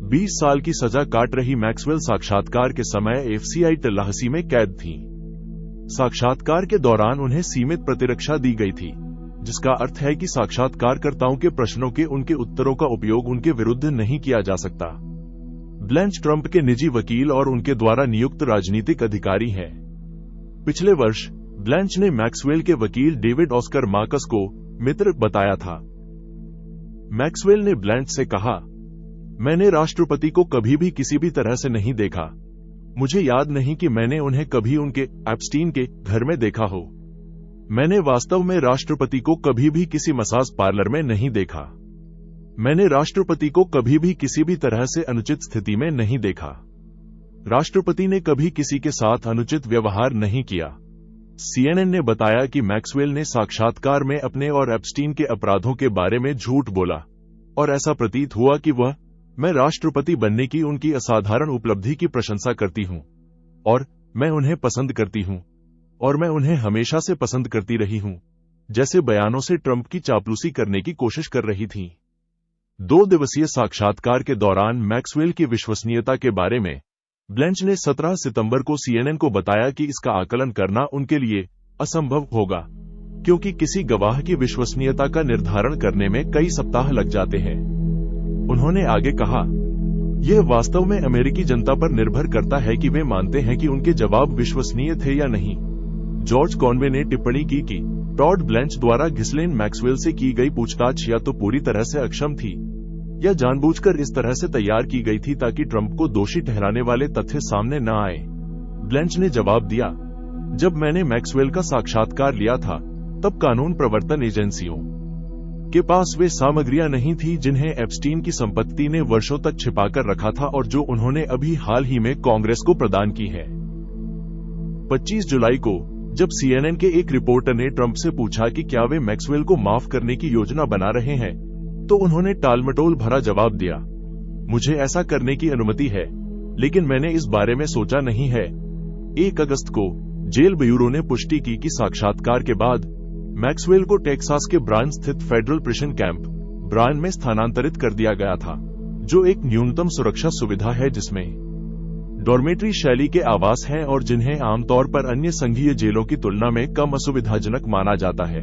20 साल की सजा काट रही मैक्सवेल साक्षात्कार के समय FCI टल्लाहसी में कैद थीं। साक्षात्कार के दौरान उन्हें सीमित प्रतिरक्षा दी गई थी, जिसका अर्थ है कि साक्षात्कारकर्ताओं के प्रश्नों के उनके उत्तरों का उपयोग उनके विरुद्ध नहीं किया जा सकता। ब्लैंच ट्रंप के निजी वकील और उनके द्वारा नियुक्त राजनीतिक अधिकारी हैं। पिछले वर्ष ब्लैंच ने मैक्सवेल के वकील डेविड ऑस्कर मार्कस को मित्र बताया था। मैक्सवेल ने ब्लैंच से कहा, मैंने राष्ट्रपति को कभी भी किसी भी तरह से नहीं देखा। मुझे याद नहीं कि मैंने उन्हें कभी उनके एप्स्टीन के घर में देखा हो। मैंने वास्तव में राष्ट्रपति को कभी भी किसी मसाज पार्लर में नहीं देखा। मैंने राष्ट्रपति को कभी भी किसी भी तरह से अनुचित स्थिति में नहीं देखा। राष्ट्रपति ने कभी किसी के साथ अनुचित व्यवहार नहीं किया। CNN ने बताया कि मैक्सवेल ने साक्षात्कार में अपने और एप्स्टीन के अपराधों के बारे में झूठ बोला और ऐसा प्रतीत हुआ कि मैं राष्ट्रपति बनने की उनकी असाधारण उपलब्धि की प्रशंसा करती हूं और मैं उन्हें पसंद करती हूं और मैं उन्हें हमेशा से पसंद करती रही हूं, जैसे बयानों से ट्रंप की चापलूसी करने की कोशिश कर रही थी। 2 दिवसीय साक्षात्कार के दौरान मैक्सवेल की विश्वसनीयता के बारे में ब्लेंच ने 17 सितंबर को CNN को बताया कि इसका आकलन करना उनके लिए असंभव होगा, क्योंकि किसी गवाह की विश्वसनीयता का निर्धारण करने में कई सप्ताह लग जाते हैं। उन्होंने आगे कहा, यह वास्तव में अमेरिकी जनता पर निर्भर करता है कि वे मानते हैं कि उनके जवाब विश्वसनीय थे या नहीं। जॉर्ज कॉनवे ने टिप्पणी की कि टॉड ब्लेंच द्वारा घिसलेन मैक्सवेल से की गई पूछताछ या तो पूरी तरह से अक्षम थी या जानबूझकर इस तरह से तैयार की गई थी ताकि ट्रंप को दोषी ठहराने वाले तथ्य सामने न आए। ब्लेंच ने जवाब दिया, जब मैंने मैक्सवेल का साक्षात्कार लिया था तब कानून प्रवर्तन एजेंसियों के पास वे सामग्रियां नहीं थी जिन्हें एप्स्टीन की संपत्ति ने वर्षों तक छिपाकर रखा था और जो उन्होंने अभी हाल ही में कांग्रेस को प्रदान की है। 25 जुलाई को जब CNN के एक रिपोर्टर ने ट्रंप से पूछा कि क्या वे मैक्सवेल को माफ करने की योजना बना रहे हैं, तो उन्होंने टालमटोल भरा जवाब दिया, मुझे ऐसा करने की अनुमति है, लेकिन मैंने इस बारे में सोचा नहीं है। 1 अगस्त को जेल ब्यूरो ने पुष्टि की कि साक्षात्कार के बाद मैक्सवेल को टेक्सास के ब्रायन स्थित फेडरल प्रिजन कैंप ब्रायन में स्थानांतरित कर दिया गया था, जो एक न्यूनतम सुरक्षा सुविधा है जिसमें डॉर्मेट्री शैली के आवास हैं और जिन्हें आमतौर पर अन्य संघीय जेलों की तुलना में कम असुविधाजनक माना जाता है।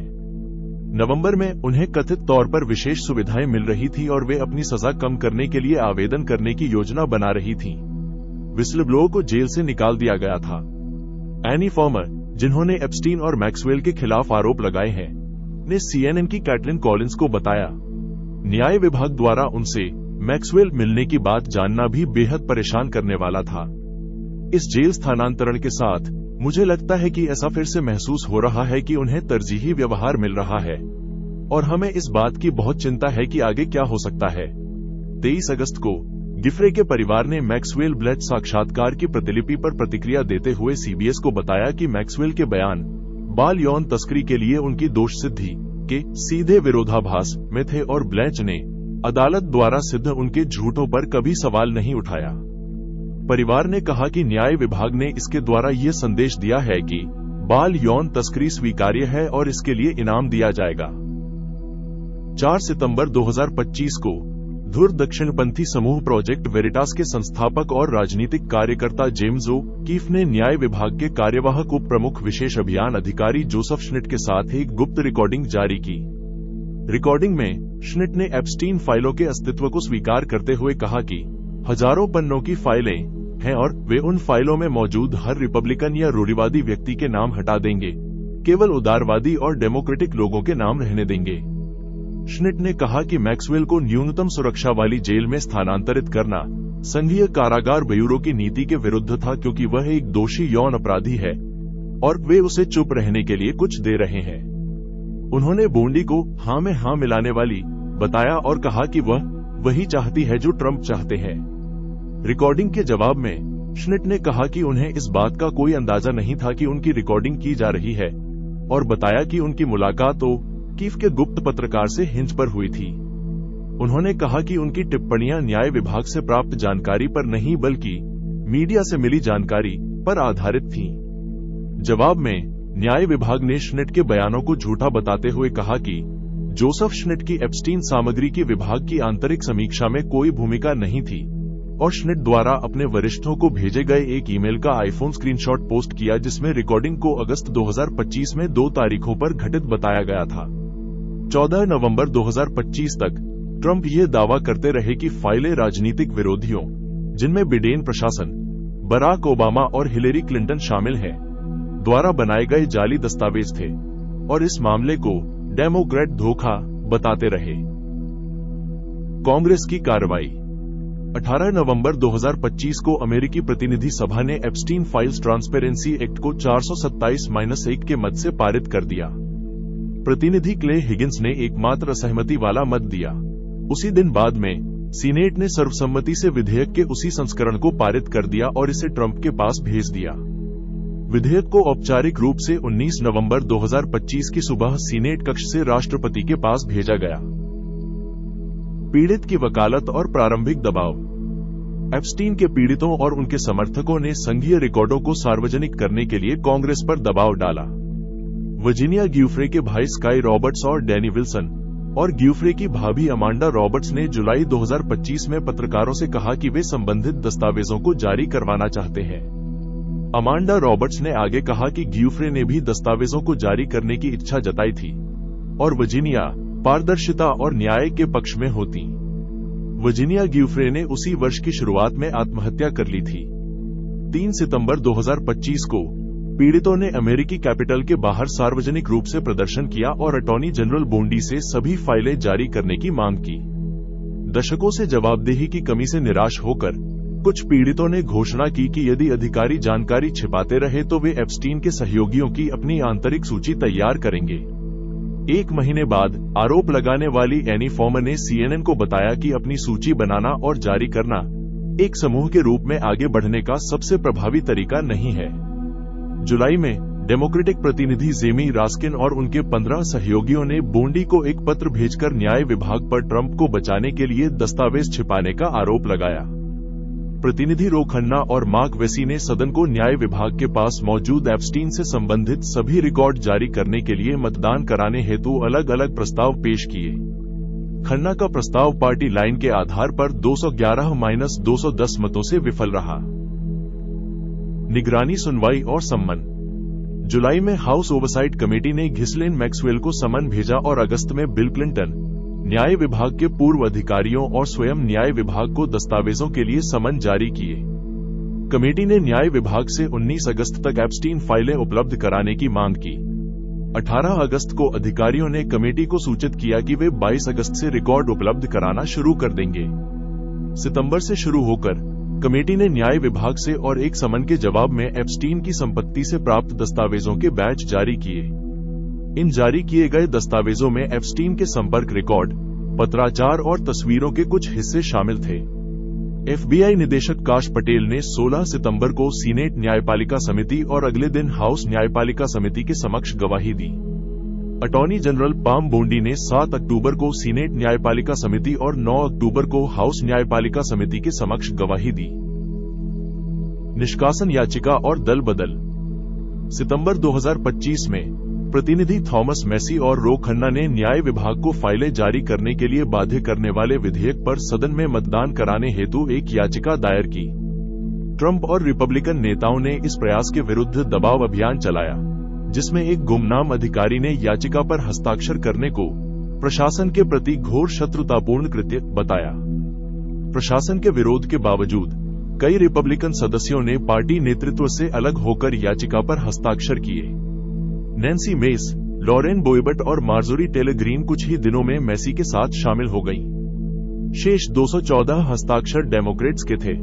नवंबर में उन्हें कथित तौर पर विशेष सुविधाएं मिल रही थी और वे अपनी सजा कम करने के लिए आवेदन करने की योजना बना रही थी। विस्लब्लोअर को जेल से निकाल दिया गया था। एनी फॉर्मर, जिन्होंने एप्स्टीन और मैक्सवेल के खिलाफ आरोप लगाए हैं, ने CNN की कैटलिन कॉलिंस को बताया, न्याय विभाग द्वारा उनसे मैक्सवेल मिलने की बात जानना भी बेहद परेशान करने वाला था। इस जेल स्थानांतरण के साथ मुझे लगता है कि ऐसा फिर से महसूस हो रहा है कि उन्हें तरजीही व्यवहार मिल रहा है और हमें इस बात की बहुत चिंता है कि आगे क्या हो सकता है। 23 अगस्त को गिफ्रे के परिवार ने मैक्सवेल ब्लेंच साक्षात्कार की प्रतिलिपि पर प्रतिक्रिया देते हुए CBS को बताया कि मैक्सवेल के बयान बाल यौन तस्करी के लिए उनकी दोष सिद्धि के सीधे विरोधाभास में थे और ब्लेंच ने अदालत द्वारा सिद्ध उनके झूठों पर कभी सवाल नहीं उठाया। परिवार ने कहा कि न्याय विभाग ने इसके द्वारा यह संदेश दिया है कि बाल यौन तस्करी स्वीकार्य है और इसके लिए इनाम दिया जाएगा। 4 सितंबर 2025 को धुर दक्षिणपंथी समूह प्रोजेक्ट वेरिटास के संस्थापक और राजनीतिक कार्यकर्ता जेम्स ओ कीफ ने न्याय विभाग के कार्यवाहक उप प्रमुख विशेष अभियान अधिकारी जोसेफ श्निट के साथ एक गुप्त रिकॉर्डिंग जारी की। रिकॉर्डिंग में श्निट ने एप्स्टीन फाइलों के अस्तित्व को स्वीकार करते हुए कहा कि हजारों पन्नों की फाइलें हैं और वे उन फाइलों में मौजूद हर रिपब्लिकन या रूढ़िवादी व्यक्ति के नाम हटा देंगे, केवल उदारवादी और डेमोक्रेटिक लोगों के नाम रहने देंगे। श्निट ने कहा कि मैक्सवेल को न्यूनतम सुरक्षा वाली जेल में स्थानांतरित करना संघीय कारागार ब्यूरो की नीति के विरुद्ध था, क्योंकि वह एक दोषी यौन अपराधी है और वे उसे चुप रहने के लिए कुछ दे रहे हैं। उन्होंने बोंडी को हाँ में हाँ मिलाने वाली बताया और कहा कि वह वही चाहती है जो ट्रंप चाहते हैं। रिकॉर्डिंग के जवाब में श्निट ने कहा कि उन्हें इस बात का कोई अंदाजा नहीं था कि उनकी रिकॉर्डिंग की जा रही है और बताया कि उनकी मुलाकात तो कीफ के गुप्त पत्रकार से हिंज पर हुई थी। उन्होंने कहा कि उनकी टिप्पणियां न्याय विभाग से प्राप्त जानकारी पर नहीं बल्कि मीडिया से मिली जानकारी पर आधारित थीं। जवाब में न्याय विभाग ने श्निट के बयानों को झूठा बताते हुए कहा कि जोसेफ श्निट की एप्स्टीन सामग्री की विभाग की आंतरिक समीक्षा में कोई भूमिका नहीं थी और श्निट द्वारा अपने वरिष्ठों को भेजे गए एक ईमेल का आईफोन स्क्रीनशॉट पोस्ट किया जिसमें रिकॉर्डिंग को अगस्त 2025 में 2 तारीखों पर घटित बताया गया था। 14 नवंबर 2025 तक ट्रंप ये दावा करते रहे कि फाइलें राजनीतिक विरोधियों, जिनमें बिडेन प्रशासन, बराक ओबामा और हिलेरी क्लिंटन शामिल हैं, द्वारा बनाए गए जाली दस्तावेज थे और इस मामले को डेमोक्रेट धोखा बताते रहे। कांग्रेस की कार्रवाई। 18 नवंबर 2025 को अमेरिकी प्रतिनिधि सभा ने एप्स्टीन फाइल्स ट्रांसपेरेंसी एक्ट को 427-1 के मत से पारित कर दिया। प्रतिनिधि क्ले हिगिंस ने एकमात्र असहमति वाला मत दिया। उसी दिन बाद में सीनेट ने सर्वसम्मति से विधेयक के उसी संस्करण को पारित कर दिया और इसे ट्रंप के पास भेज दिया। विधेयक को औपचारिक रूप से 19 नवंबर 2025 की सुबह सीनेट कक्ष से राष्ट्रपति के पास भेजा गया। पीड़ित की वकालत और प्रारंभिक दबाव। एप्स्टीन के पीड़ितों और उनके समर्थकों ने संघीय रिकॉर्डों को सार्वजनिक करने के लिए कांग्रेस पर दबाव डाला। वर्जीनिया गिउफ्रे के भाई स्काई रॉबर्ट्स और डैनी विल्सन और गिउफ्रे की भाभी अमांडा रॉबर्ट्स ने जुलाई 2025 में पत्रकारों से कहा कि वे संबंधित दस्तावेजों को जारी करवाना चाहते हैं। अमांडा रॉबर्ट्स ने आगे कहा कि गिउफ्रे ने भी दस्तावेजों को जारी करने की इच्छा जताई थी और वर्जीनिया पारदर्शिता और न्याय के पक्ष में होती। वर्जीनिया गिउफ्रे ने उसी वर्ष की शुरुआत में आत्महत्या कर ली थी। 3 सितंबर 2025 को पीड़ितों ने अमेरिकी कैपिटल के बाहर सार्वजनिक रूप से प्रदर्शन किया और अटॉर्नी जनरल बोंडी से सभी फाइलें जारी करने की मांग की। दशकों से जवाबदेही की कमी से निराश होकर कुछ पीड़ितों ने घोषणा की कि यदि अधिकारी जानकारी छिपाते रहे तो वे एप्स्टीन के सहयोगियों की अपनी आंतरिक सूची तैयार करेंगे। 1 महीने बाद आरोप लगाने वाली एनी फॉर्मर ने CNN को बताया कि अपनी सूची बनाना और जारी करना एक समूह के रूप में आगे बढ़ने का सबसे प्रभावी तरीका नहीं है। जुलाई में डेमोक्रेटिक प्रतिनिधि जेमी रास्किन और उनके 15 सहयोगियों ने बोंडी को एक पत्र भेजकर न्याय विभाग पर ट्रंप को बचाने के लिए दस्तावेज छिपाने का आरोप लगाया। प्रतिनिधि रो खन्ना और मार्क वेसी ने सदन को न्याय विभाग के पास मौजूद एप्स्टीन से संबंधित सभी रिकॉर्ड जारी करने के लिए मतदान कराने हेतु अलग अलग प्रस्ताव पेश किए। खन्ना का प्रस्ताव पार्टी लाइन के आधार पर 211-210 मतों से विफल रहा। निगरानी, सुनवाई और सम्मन। जुलाई में हाउस ओवरसाइट कमेटी ने घिसलेन मैक्सवेल को समन भेजा और अगस्त में बिल क्लिंटन, न्याय विभाग के पूर्व अधिकारियों और स्वयं न्याय विभाग को दस्तावेजों के लिए समन जारी किए। कमेटी ने न्याय विभाग से 19 अगस्त तक एप्स्टीन फाइलें उपलब्ध कराने की मांग की। 18 अगस्त को अधिकारियों ने कमेटी को सूचित किया कि वे 22 अगस्त से रिकॉर्ड उपलब्ध कराना शुरू कर देंगे। सितंबर से शुरू होकर कमेटी ने न्याय विभाग से और एक समन के जवाब में एप्स्टीन की संपत्ति से प्राप्त दस्तावेजों के बैच जारी किए। इन जारी किए गए दस्तावेजों में एप्स्टीन के संपर्क रिकॉर्ड, पत्राचार और तस्वीरों के कुछ हिस्से शामिल थे। FBI निदेशक काश पटेल ने 16 सितंबर को सीनेट न्यायपालिका समिति और अगले दिन हाउस न्यायपालिका समिति के समक्ष गवाही दी। अटॉर्नी जनरल पाम बोंडी ने 7 अक्टूबर को सीनेट न्यायपालिका समिति और 9 अक्टूबर को हाउस न्यायपालिका समिति के समक्ष गवाही दी। निष्कासन याचिका और दल बदल। सितंबर 2025 में प्रतिनिधि थॉमस मैसी और रो खन्ना ने न्याय विभाग को फाइलें जारी करने के लिए बाध्य करने वाले विधेयक पर सदन में मतदान कराने हेतु एक याचिका दायर की। ट्रंप और रिपब्लिकन नेताओं ने इस प्रयास के विरुद्ध दबाव अभियान चलाया, जिसमें एक गुमनाम अधिकारी ने याचिका पर हस्ताक्षर करने को प्रशासन के प्रति घोर शत्रुतापूर्ण कृत्य बताया। प्रशासन के विरोध के बावजूद कई रिपब्लिकन सदस्यों ने पार्टी नेतृत्व से अलग होकर याचिका पर हस्ताक्षर किए। नैन्सी मेस, लॉरेन बोयबट और मार्जोरी टेलर ग्रीन कुछ ही दिनों में मैसी के साथ शामिल हो गईं। शेष 214 हस्ताक्षर डेमोक्रेट्स के थे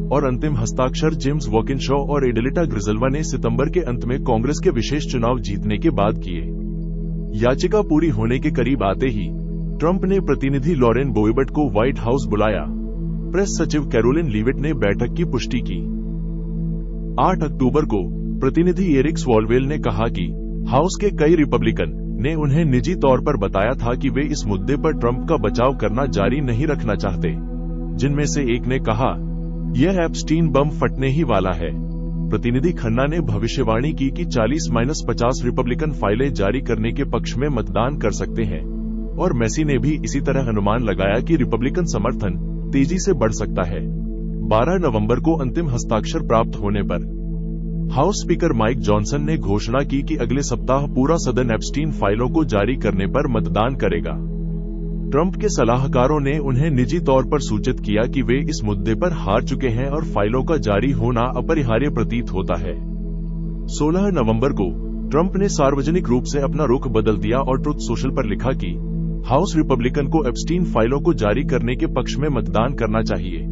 और अंतिम हस्ताक्षर जेम्स वॉकिनशॉ और एडेलिटा ग्रिजल्वा ने सितंबर के अंत में कांग्रेस के विशेष चुनाव जीतने के बाद किए। याचिका पूरी होने के करीब आते ही ट्रंप ने प्रतिनिधि लॉरेन बोयबट को व्हाइट हाउस बुलाया। प्रेस सचिव कैरोलिन लीविट ने बैठक की पुष्टि की। 8 अक्टूबर को प्रतिनिधि एरिक स्वॉलवेल ने कहा कि हाउस के कई रिपब्लिकन ने उन्हें निजी तौर पर बताया था कि वे इस मुद्दे पर ट्रंप का बचाव करना जारी नहीं रखना चाहते, जिनमें से एक ने कहा, यह एप्स्टीन बम फटने ही वाला है। प्रतिनिधि खन्ना ने भविष्यवाणी की कि 40-50 रिपब्लिकन फाइलें जारी करने के पक्ष में मतदान कर सकते हैं और मैसी ने भी इसी तरह अनुमान लगाया कि रिपब्लिकन समर्थन तेजी से बढ़ सकता है। 12 नवंबर को अंतिम हस्ताक्षर प्राप्त होने पर हाउस स्पीकर माइक जॉनसन ने घोषणा की कि अगले सप्ताह पूरा सदन एप्स्टीन फाइलों को जारी करने पर मतदान करेगा। ट्रंप के सलाहकारों ने उन्हें निजी तौर पर सूचित किया कि वे इस मुद्दे पर हार चुके हैं और फाइलों का जारी होना अपरिहार्य प्रतीत होता है। 16 नवंबर को ट्रंप ने सार्वजनिक रूप से अपना रुख बदल दिया और ट्रुथ सोशल पर लिखा कि हाउस रिपब्लिकन को एप्स्टीन फाइलों को जारी करने के पक्ष में मतदान करना चाहिए।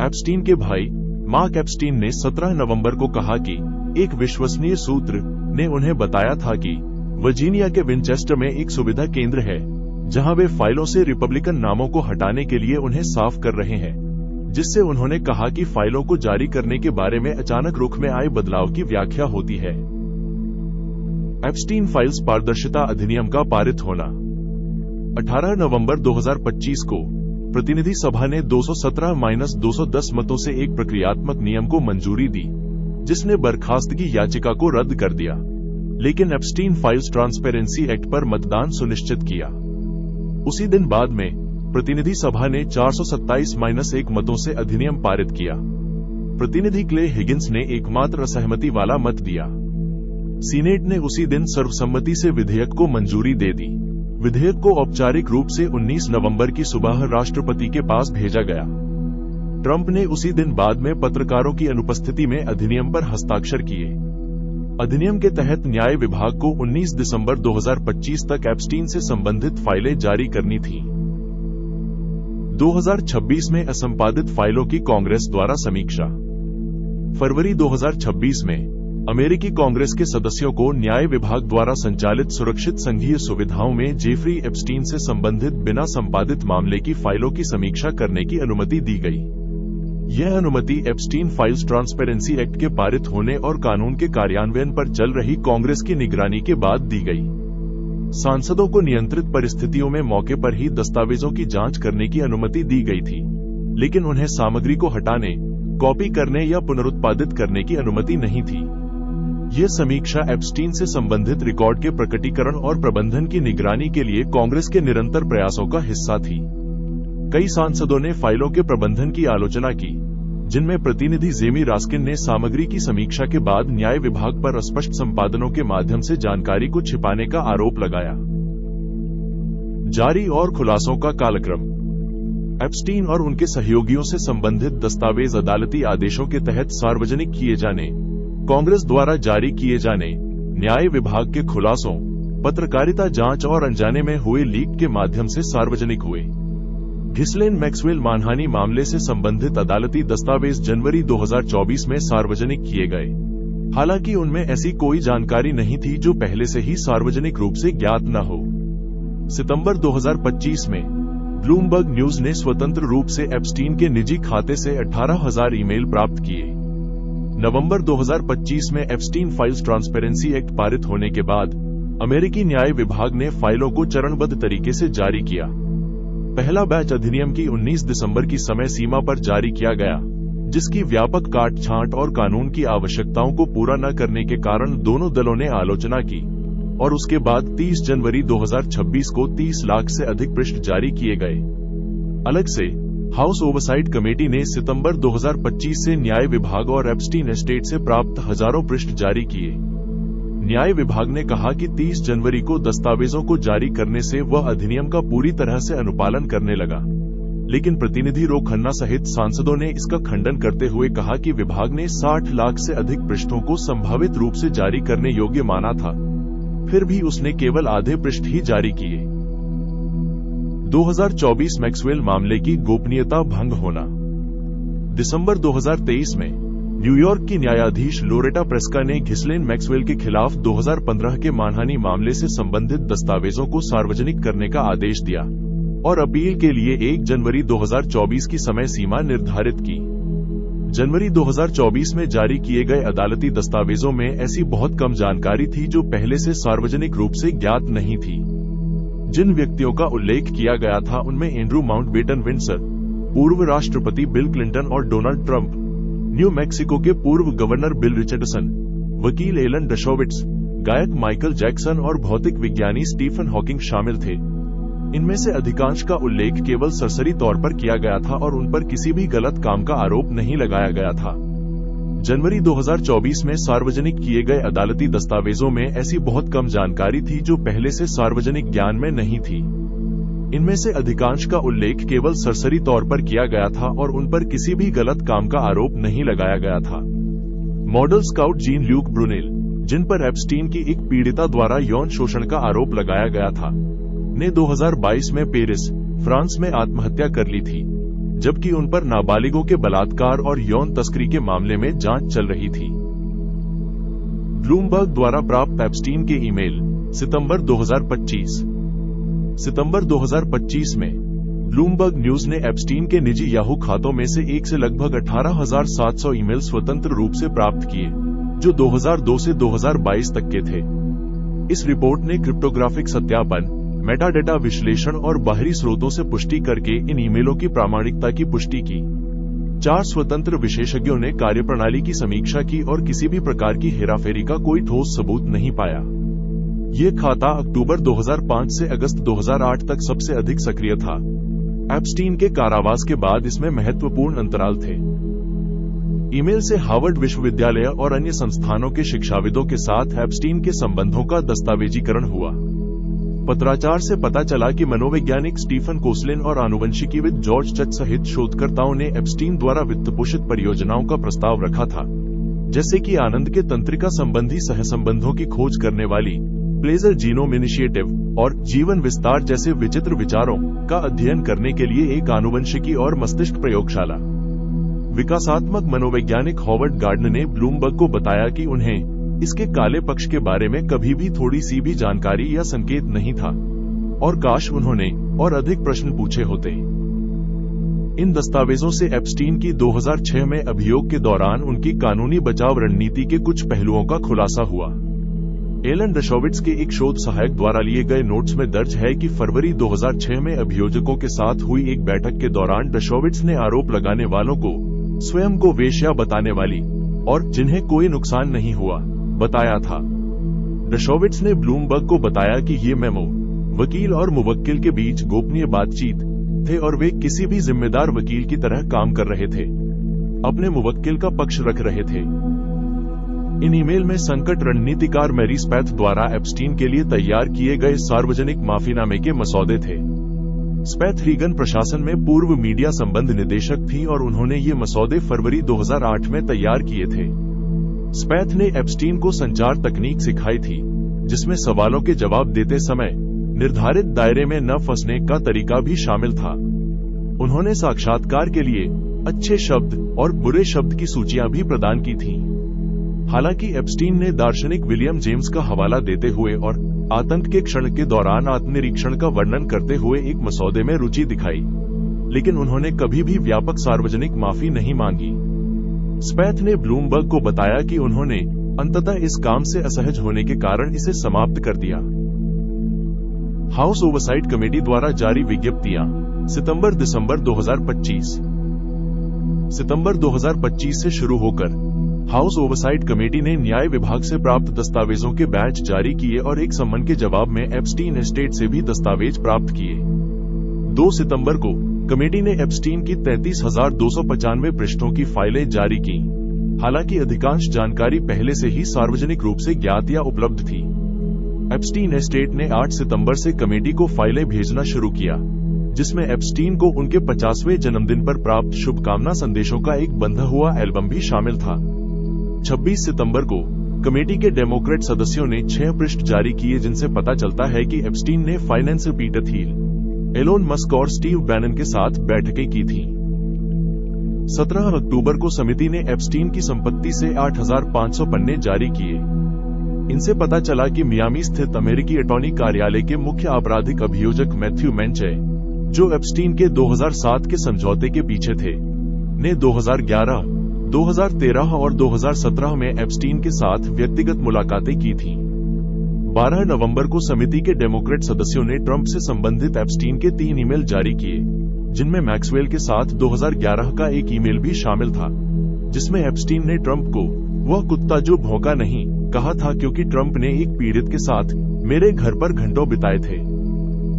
एप्स्टीन के भाई मार्क एप्स्टीन ने 17 नवंबर को कहा कि एक विश्वसनीय सूत्र ने उन्हें बताया था कि वर्जीनिया के विनचेस्टर में एक सुविधा केंद्र है जहां वे फाइलों से रिपब्लिकन नामों को हटाने के लिए उन्हें साफ कर रहे हैं, जिससे उन्होंने कहा कि फाइलों को जारी करने के बारे में अचानक रुख में आए बदलाव की व्याख्या होती है। एप्स्टीन फाइल्स पारदर्शिता अधिनियम का पारित होना। 18 नवंबर 2025 को प्रतिनिधि सभा ने 217-210 मतों से एक प्रक्रियात्मक नियम को मंजूरी दी, जिसने बर्खास्तगी याचिका को रद्द कर दिया, लेकिन एप्स्टीन फाइल्स ट्रांसपेरेंसी एक्ट पर मतदान सुनिश्चित किया। उसी दिन बाद में प्रतिनिधि सभा ने 427-1 मतों से अधिनियम पारित किया। प्रतिनिधि क्ले हिगिंस ने एकमात्र असहमति वाला मत दिया। सीनेट ने उसी दिन सर्वसम्मति से विधेयक को मंजूरी दे दी। विधेयक को औपचारिक रूप से 19 नवंबर की सुबह राष्ट्रपति के पास भेजा गया। ट्रंप ने उसी दिन बाद में पत्रकारों की अनुपस्थिति में अधिनियम पर हस्ताक्षर किए। अधिनियम के तहत न्याय विभाग को 19 दिसंबर 2025 तक एप्स्टीन से संबंधित फाइलें जारी करनी थीं। 2026 में असंपादित फाइलों की कांग्रेस द्वारा समीक्षा। फरवरी 2026 में अमेरिकी कांग्रेस के सदस्यों को न्याय विभाग द्वारा संचालित सुरक्षित संघीय सुविधाओं में जेफरी एप्स्टीन से संबंधित बिना संपादित मामले की फाइलों की समीक्षा करने की अनुमति दी गई। यह अनुमति एप्स्टीन फाइल्स ट्रांसपेरेंसी एक्ट के पारित होने और कानून के कार्यान्वयन पर चल रही कांग्रेस की निगरानी के बाद दी गई। सांसदों को नियंत्रित परिस्थितियों में मौके पर ही दस्तावेजों की जांच करने की अनुमति दी गई थी, लेकिन उन्हें सामग्री को हटाने, कॉपी करने या पुनरुत्पादित करने की अनुमति नहीं थी। यह समीक्षा एप्स्टीन से संबंधित रिकॉर्ड के प्रकटीकरण और प्रबंधन की निगरानी के लिए कांग्रेस के निरंतर प्रयासों का हिस्सा थी। कई सांसदों ने फाइलों के प्रबंधन की आलोचना की, जिनमें प्रतिनिधि जेमी रास्किन ने सामग्री की समीक्षा के बाद न्याय विभाग पर अस्पष्ट संपादनों के माध्यम से जानकारी को छिपाने का आरोप लगाया। जारी और खुलासों का कालक्रम। एप्स्टीन और उनके सहयोगियों से संबंधित दस्तावेज अदालती आदेशों के तहत सार्वजनिक किए जाने, कांग्रेस द्वारा जारी किए जाने, न्याय विभाग के खुलासों, पत्रकारिता जांच और अनजाने में हुए लीक के माध्यम से सार्वजनिक हुए। घिस्लेन मैक्सवेल मानहानि मामले से संबंधित अदालती दस्तावेज जनवरी 2024 में सार्वजनिक किए गए। हालांकि उनमें ऐसी कोई जानकारी नहीं थी जो पहले से ही सार्वजनिक रूप से ज्ञात न हो। सितंबर 2025 में ब्लूमबर्ग न्यूज ने स्वतंत्र रूप से एप्स्टीन के निजी खाते से 18,000 ईमेल प्राप्त किए। नवंबर 2025 में एप्स्टीन फाइल्स ट्रांसपेरेंसी एक्ट पारित होने के बाद अमेरिकी न्याय विभाग ने फाइलों को चरणबद्ध तरीके से जारी किया। पहला बैच अधिनियम की 19 दिसंबर की समय सीमा पर जारी किया गया, जिसकी व्यापक काट छांट और कानून की आवश्यकताओं को पूरा न करने के कारण दोनों दलों ने आलोचना की, और उसके बाद 30 जनवरी 2026 को 30 लाख से अधिक पृष्ठ जारी किए गए। अलग से हाउस ओवरसाइट कमेटी ने सितंबर 2025 से न्याय विभाग और एप्स्टीन एस्टेट से प्राप्त हजारों पृष्ठ जारी किए। न्याय विभाग ने कहा कि 30 जनवरी को दस्तावेजों को जारी करने से वह अधिनियम का पूरी तरह से अनुपालन करने लगा, लेकिन प्रतिनिधि रो खन्ना सहित सांसदों ने इसका खंडन करते हुए कहा कि विभाग ने 60 लाख से अधिक पृष्ठों को संभावित रूप से जारी करने योग्य माना था, फिर भी उसने केवल आधे पृष्ठ ही जारी किए। 2024 मैक्सवेल मामले की गोपनीयता भंग होना। दिसंबर 2023 में न्यूयॉर्क की न्यायाधीश लोरेटा प्रेस्का ने घिस्लेन मैक्सवेल के खिलाफ 2015 के मानहानि मामले से संबंधित दस्तावेजों को सार्वजनिक करने का आदेश दिया और अपील के लिए 1 जनवरी 2024 की समय सीमा निर्धारित की। जनवरी 2024 में जारी किए गए अदालती दस्तावेजों में ऐसी बहुत कम जानकारी थी जो पहले से सार्वजनिक रूप से ज्ञात नहीं थी। जिन व्यक्तियों का उल्लेख किया गया था उनमें एंड्रू माउंटबेटन विंडसर, पूर्व राष्ट्रपति बिल क्लिंटन और डोनाल्ड ट्रंप, न्यू मैक्सिको के पूर्व गवर्नर बिल रिचर्डसन, वकील एलन डशोविट्स, गायक माइकल जैक्सन और भौतिक विज्ञानी स्टीफन हॉकिंग शामिल थे। इनमें से अधिकांश का उल्लेख केवल सरसरी तौर पर किया गया था और उन पर किसी भी गलत काम का आरोप नहीं लगाया गया था। जनवरी 2024 में सार्वजनिक किए गए अदालती दस्तावेजों में ऐसी बहुत कम जानकारी थी जो पहले से सार्वजनिक ज्ञान में नहीं थी। इनमें से अधिकांश का उल्लेख केवल सरसरी तौर पर किया गया था और उन पर किसी भी गलत काम का आरोप नहीं लगाया गया था। Model scout Jean Luc Brunel, जिन पर एप्स्टीन की एक पीड़िता द्वारा यौन शोषण का आरोप लगाया गया था, ने 2022 में पेरिस, फ्रांस में आत्महत्या कर ली थी। जबकि उन पर नाबालिगों के बलात्कार और यौन तस्करी के मामले में जांच चल रही थी। ब्लूमबर्ग द्वारा प्राप्त एप्स्टीन के ईमेल। सितंबर 2025 में ब्लूमबर्ग न्यूज ने एप्स्टीन के निजी याहू खातों में से एक से लगभग 18,700 ईमेल स्वतंत्र रूप से प्राप्त किए, जो 2002 से 2022 तक के थे। इस रिपोर्ट ने क्रिप्टोग्राफिक सत्यापन, मेटाडेटा विश्लेषण और बाहरी स्रोतों से पुष्टि करके इन ईमेलों की प्रामाणिकता की पुष्टि की। 4 स्वतंत्र विशेषज्ञों ने कार्यप्रणाली की समीक्षा की और किसी भी प्रकार की हेराफेरी का कोई ठोस सबूत नहीं पाया। ये खाता अक्टूबर 2005 से अगस्त 2008 तक सबसे अधिक सक्रिय था। एप्स्टीन के कारावास के बाद इसमें महत्वपूर्ण अंतराल थे। ईमेल से हार्वर्ड विश्वविद्यालय और अन्य संस्थानों के शिक्षाविदों के साथ एप्स्टीन के संबंधों का दस्तावेजीकरण हुआ। पत्राचार से पता चला कि मनोवैज्ञानिक स्टीफन कोसलिन और आनुवंशिकीविद जॉर्ज चच सहित शोधकर्ताओं ने एप्स्टीन द्वारा वित्तपोषित परियोजनाओं का प्रस्ताव रखा था, जैसे कि आनंद के तंत्रिका संबंधी सहसंबंधों की खोज करने वाली प्लेजर जीनोम इनिशिएटिव और जीवन विस्तार जैसे विचित्र विचारों का अध्ययन करने के लिए एक आनुवंशिकी और मस्तिष्क प्रयोगशाला। विकासात्मक मनोवैज्ञानिक हॉवर्ड गार्डनर ने ब्लूमबर्ग को बताया कि उन्हें इसके काले पक्ष के बारे में कभी भी थोड़ी सी भी जानकारी या संकेत नहीं था, और काश उन्होंने और अधिक प्रश्न पूछे होते। इन दस्तावेजों से एप्स्टीन की 2006 में अभियोग के दौरान उनकी कानूनी बचाव रणनीति के कुछ पहलुओं का खुलासा हुआ। एलन डशोविट्स के एक शोध सहायक द्वारा लिए गए नोट्स में दर्ज है कि फरवरी 2006 में अभियोजकों के साथ हुई एक बैठक के दौरान डशोविट्स ने आरोप लगाने वालों को स्वयं को वेश्या बताने वाली और जिन्हें कोई नुकसान नहीं हुआ बताया था। डशोविट्स ने ब्लूमबर्ग को बताया कि ये मेमो वकील और मुवक्किल के बीच गोपनीय बातचीत थे और वे किसी भी जिम्मेदार वकील की तरह काम कर रहे थे, अपने मुवक्किल का पक्ष रख रहे थे। इन ईमेल में संकट रणनीतिकार मैरी स्पैथ द्वारा एप्स्टीन के लिए तैयार किए गए सार्वजनिक माफीनामे के मसौदे थे। स्पैथ रीगन प्रशासन में पूर्व मीडिया संबंध निदेशक थी और उन्होंने ये मसौदे फरवरी 2008 में तैयार किए थे। स्पैथ ने एप्स्टीन को संचार तकनीक सिखाई थी, जिसमें सवालों के जवाब देते समय निर्धारित दायरे में न फंसने का तरीका भी शामिल था। उन्होंने साक्षात्कार के लिए अच्छे शब्द और बुरे शब्द की सूचियां भी प्रदान की थीं। हालांकि एप्स्टीन ने दार्शनिक विलियम जेम्स का हवाला देते हुए और आतंक के क्षण के दौरान आत्मनिरीक्षण का वर्णन करते हुए एक मसौदे में रुचि दिखाई, लेकिन उन्होंने कभी भी व्यापक सार्वजनिक माफी नहीं मांगी। स्पैथ ने ब्लूमबर्ग को बताया कि उन्होंने अंततः इस काम से असहज होने के कारण इसे समाप्त कर दिया। हाउस ओवरसाइट कमेटी द्वारा जारी विज्ञप्तियां। सितंबर-दिसंबर 2025। सितंबर 2025 से शुरू होकर हाउस ओवरसाइट कमेटी ने न्याय विभाग से प्राप्त दस्तावेजों के बैच जारी किए और एक सम्मन के जवाब में एप्स्टीन एस्टेट से भी दस्तावेज प्राप्त किए। 2 सितंबर को कमेटी ने एप्स्टीन की 33,295 पृष्ठों की फाइलें जारी की। हालांकि अधिकांश जानकारी पहले से ही सार्वजनिक रूप से ज्ञात या उपलब्ध थी। एप्स्टीन एस्टेट ने 8 सितंबर से कमेटी को फाइलें भेजना शुरू किया, जिसमें एप्स्टीन को उनके 50वें जन्मदिन पर प्राप्त शुभकामना संदेशों का एक बंधा हुआ एल्बम भी शामिल था। 26 सितंबर को कमेटी के डेमोक्रेट सदस्यों ने 6 पृष्ठ जारी किए, जिनसे पता चलता है कि एप्स्टीन ने financier Peter Thiel, Elon Musk और स्टीव बैनन के साथ बैठकें की थीं। 17 अक्टूबर को समिति ने एप्स्टीन की संपत्ति से 8,500 पन्ने जारी किए। इनसे पता चला कि मियामी स्थित अमेरिकी अटॉर्नी कार्यालय के मुख्य आपराधिक अभियोजक मैथ्यू मैन्चे, जो एप्स्टीन के 2007 के समझौते के पीछे थे, ने 2011, 2013 और 2017 में एप्स्टीन के साथ व्यक्तिगत मुलाकातें की थीं। 12 नवंबर को समिति के डेमोक्रेट सदस्यों ने ट्रंप से संबंधित एप्स्टीन के 3 ईमेल जारी किए, जिनमें मैक्सवेल के साथ 2011 का एक ईमेल भी शामिल था, जिसमें एप्स्टीन ने ट्रंप को वह कुत्ता जो भौंका नहीं कहा था, क्योंकि ट्रंप ने एक पीड़ित के साथ मेरे घर पर घंटों बिताए थे।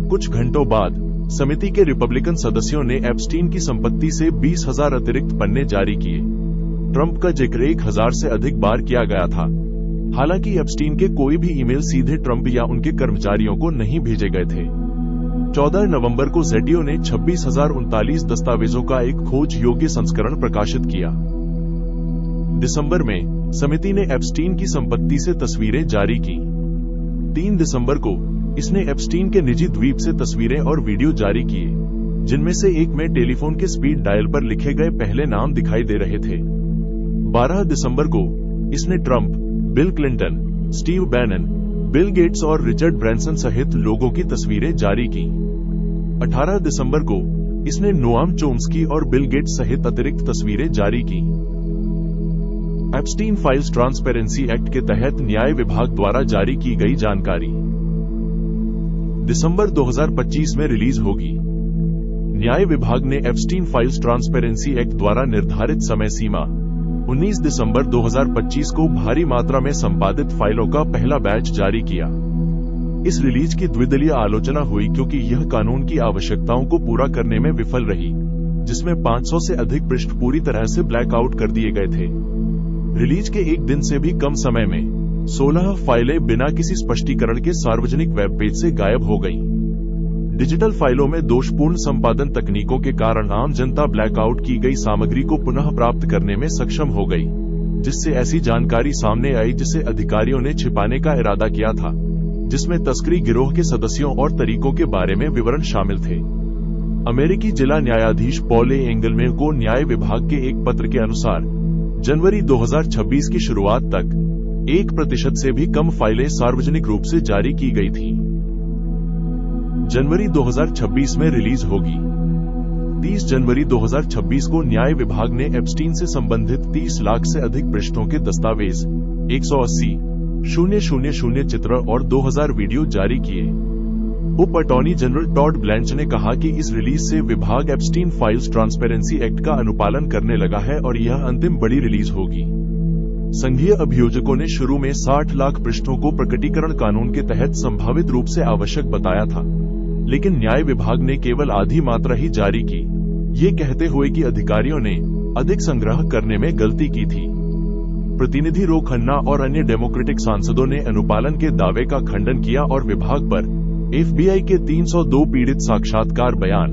कुछ घंटों बाद समिति के रिपब्लिकन सदस्यों ने एप्स्टीन की संपत्ति से 20,000 अतिरिक्त पन्ने जारी किए। ट्रंप का जिक्र 1,000 से अधिक बार किया गया था। हालांकि एप्स्टीन के कोई भी ईमेल सीधे ट्रंप या उनके कर्मचारियों को नहीं भेजे गए थे। 14 नवंबर को ज़ेडियो ने 26,039 दस्तावेजों का एक खोज योग्य संस्करण प्रकाशित किया। दिसंबर में समिति ने एप्स्टीन की संपत्ति से तस्वीरें जारी की। 3 दिसंबर को इसने एप्स्टीन के निजी द्वीप से तस्वीरें और वीडियो जारी किए, जिनमें से एक में टेलीफोन के स्पीड डायल पर लिखे गए पहले नाम दिखाई दे रहे थे। 12 दिसंबर को इसने Trump, bill Clinton, Steve Bannon, Bill Gates और रिचर्ड ब्रैंसन सहित लोगों की तस्वीरें जारी की। 18 दिसंबर को इसने नोआम चोम्स्की और बिल गेट्स सहित अतिरिक्त तस्वीरें जारी की। एप्स्टीन फाइल्स ट्रांसपेरेंसी एक्ट के तहत न्याय विभाग द्वारा जारी की गई जानकारी दिसंबर 2025 में रिलीज होगी। न्याय विभाग ने एप्स्टीन फाइल्स ट्रांसपेरेंसी एक्ट द्वारा निर्धारित समय सीमा 19 दिसंबर 2025 को भारी मात्रा में संपादित फाइलों का पहला बैच जारी किया। इस रिलीज की द्विदलीय आलोचना हुई क्योंकि यह कानून की आवश्यकताओं को पूरा करने में विफल रही, जिसमें 500 से अधिक पृष्ठ पूरी तरह से ब्लैकआउट कर दिए गए थे। रिलीज के एक दिन से भी कम समय में 16 फाइलें बिना किसी स्पष्टीकरण के सार्वजनिक वेब पेज से गायब हो गईं। डिजिटल फाइलों में दोषपूर्ण संपादन तकनीकों के कारण आम जनता ब्लैकआउट की गई सामग्री को पुनः प्राप्त करने में सक्षम हो गई, जिससे ऐसी जानकारी सामने आई जिसे अधिकारियों ने छिपाने का इरादा किया था, जिसमें तस्करी गिरोह के सदस्यों और तरीकों के बारे में विवरण शामिल थे। अमेरिकी जिला न्यायाधीश पॉल ए. एंगलमेयर को न्याय विभाग के एक पत्र के अनुसार जनवरी 2026 की शुरुआत तक 1% से भी कम फाइलें सार्वजनिक रूप से जारी की गई थी। जनवरी 2026 में रिलीज होगी। 30 जनवरी 2026 को न्याय विभाग ने एप्स्टीन से संबंधित 30 लाख से अधिक पृष्ठों के दस्तावेज, 180,000 चित्र और 2000 वीडियो जारी किए। उप अटॉर्नी जनरल टॉड ब्लैंच ने कहा कि इस रिलीज से विभाग एप्स्टीन फाइल्स ट्रांसपेरेंसी एक्ट का अनुपालन करने लगा है और यह अंतिम बड़ी रिलीज होगी। संघीय अभियोजकों ने शुरू में 60 लाख पृष्ठों को प्रकटीकरण कानून के तहत संभावित रूप से आवश्यक बताया था, लेकिन न्याय विभाग ने केवल आधी मात्रा ही जारी की, ये कहते हुए कि अधिकारियों ने अधिक संग्रह करने में गलती की थी। प्रतिनिधि रो खन्ना और अन्य डेमोक्रेटिक सांसदों ने अनुपालन के दावे का खंडन किया और विभाग पर FBI के 302 पीड़ित साक्षात्कार बयान,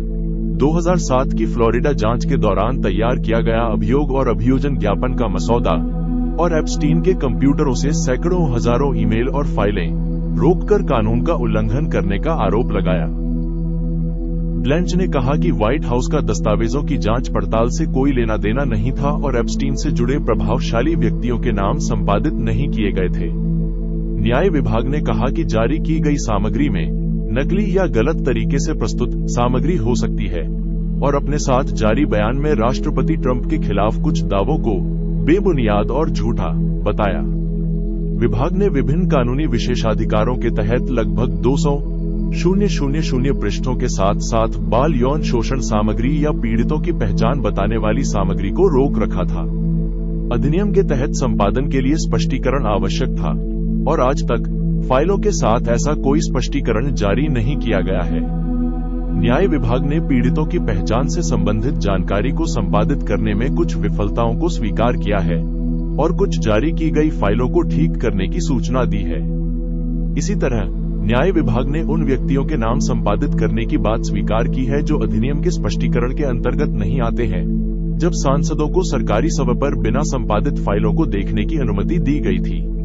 2007 की फ्लोरिडा जांच के दौरान तैयार किया गया अभियोग और अभियोजन ज्ञापन का मसौदा और एप्स्टीन के कंप्यूटरों से सैकड़ों हजारों ईमेल और फाइलें रोककर कानून का उल्लंघन करने का आरोप लगाया। ब्लैंच ने कहा कि व्हाइट हाउस का दस्तावेजों की जांच पड़ताल से कोई लेना देना नहीं था और एप्स्टीन से जुड़े प्रभावशाली व्यक्तियों के नाम संपादित नहीं किए गए थे। न्याय विभाग ने कहा कि जारी की गई सामग्री में नकली या गलत तरीके से प्रस्तुत सामग्री हो सकती है और अपने साथ जारी बयान में राष्ट्रपति ट्रंप के खिलाफ कुछ दावों को बेबुनियाद और झूठा बताया। विभाग ने विभिन्न कानूनी विशेषाधिकारों के तहत लगभग 200,000 पृष्ठों के साथ साथ बाल यौन शोषण सामग्री या पीड़ितों की पहचान बताने वाली सामग्री को रोक रखा था। अधिनियम के तहत संपादन के लिए स्पष्टीकरण आवश्यक था और आज तक फाइलों के साथ ऐसा कोई स्पष्टीकरण जारी नहीं किया गया है। न्याय विभाग ने पीड़ितों की पहचान से संबंधित जानकारी को संपादित करने में कुछ विफलताओं को स्वीकार किया है और कुछ जारी की गई फाइलों को ठीक करने की सूचना दी है। इसी तरह न्याय विभाग ने उन व्यक्तियों के नाम संपादित करने की बात स्वीकार की है जो अधिनियम के स्पष्टीकरण के अंतर्गत नहीं आते हैं, जब सांसदों को सरकारी सर्वर पर बिना संपादित फाइलों को देखने की अनुमति दी गई थी।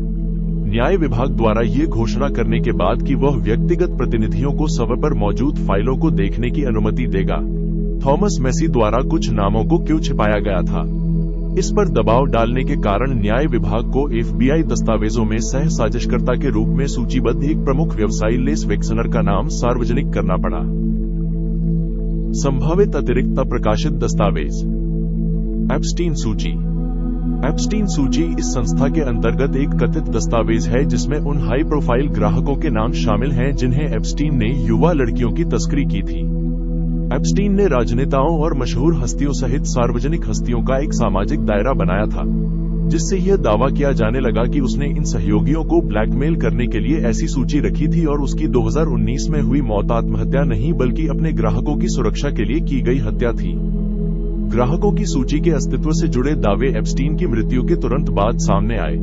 न्याय विभाग द्वारा ये घोषणा करने के बाद कि वह व्यक्तिगत प्रतिनिधियों को सर्वर पर मौजूद फाइलों को देखने की अनुमति देगा, थॉमस मैसी द्वारा कुछ नामों को क्यों छिपाया गया था, इस पर दबाव डालने के कारण न्याय विभाग को FBI दस्तावेजों में सह साजिशकर्ता के रूप में सूचीबद्ध एक प्रमुख व्यवसायी लेस वेक्सनर का नाम सार्वजनिक करना पड़ा। संभावित अतिरिक्त अप्रकाशित दस्तावेज। एप्स्टीन सूची। एप्स्टीन सूची इस संस्था के अंतर्गत एक कथित दस्तावेज है जिसमें उन हाई प्रोफाइल ग्राहकों के नाम शामिल हैं जिन्हें एप्स्टीन ने युवा लड़कियों की तस्करी की थी। एप्स्टीन ने राजनेताओं और मशहूर हस्तियों सहित सार्वजनिक हस्तियों का एक सामाजिक दायरा बनाया था, जिससे यह दावा किया जाने लगा कि उसने इन सहयोगियों को ब्लैकमेल करने के लिए ऐसी सूची रखी थी और उसकी 2019 में हुई मौत आत्महत्या नहीं बल्कि अपने ग्राहकों की सुरक्षा के लिए की गई हत्या थी। ग्राहकों की सूची के अस्तित्व से जुड़े दावे एप्स्टीन की मृत्यु के तुरंत बाद सामने आए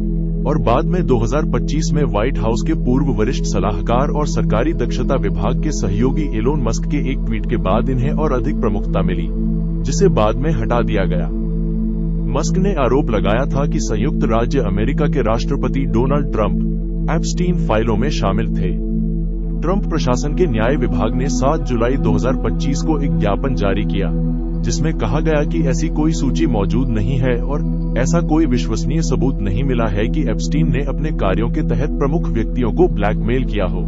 और बाद में 2025 में व्हाइट हाउस के पूर्व वरिष्ठ सलाहकार और सरकारी दक्षता विभाग के सहयोगी एलोन मस्क के एक ट्वीट के बाद इन्हें और अधिक प्रमुखता मिली, जिसे बाद में हटा दिया गया। मस्क ने आरोप लगाया था कि संयुक्त राज्य अमेरिका के राष्ट्रपति डोनाल्ड ट्रंप एप्स्टीन फाइलों में शामिल थे। ट्रंप प्रशासन के न्याय विभाग ने 7 जुलाई 2025 को एक ज्ञापन जारी किया, जिसमें कहा गया कि ऐसी कोई सूची मौजूद नहीं है और ऐसा कोई विश्वसनीय सबूत नहीं मिला है कि एप्स्टीन ने अपने कार्यों के तहत प्रमुख व्यक्तियों को ब्लैकमेल किया हो।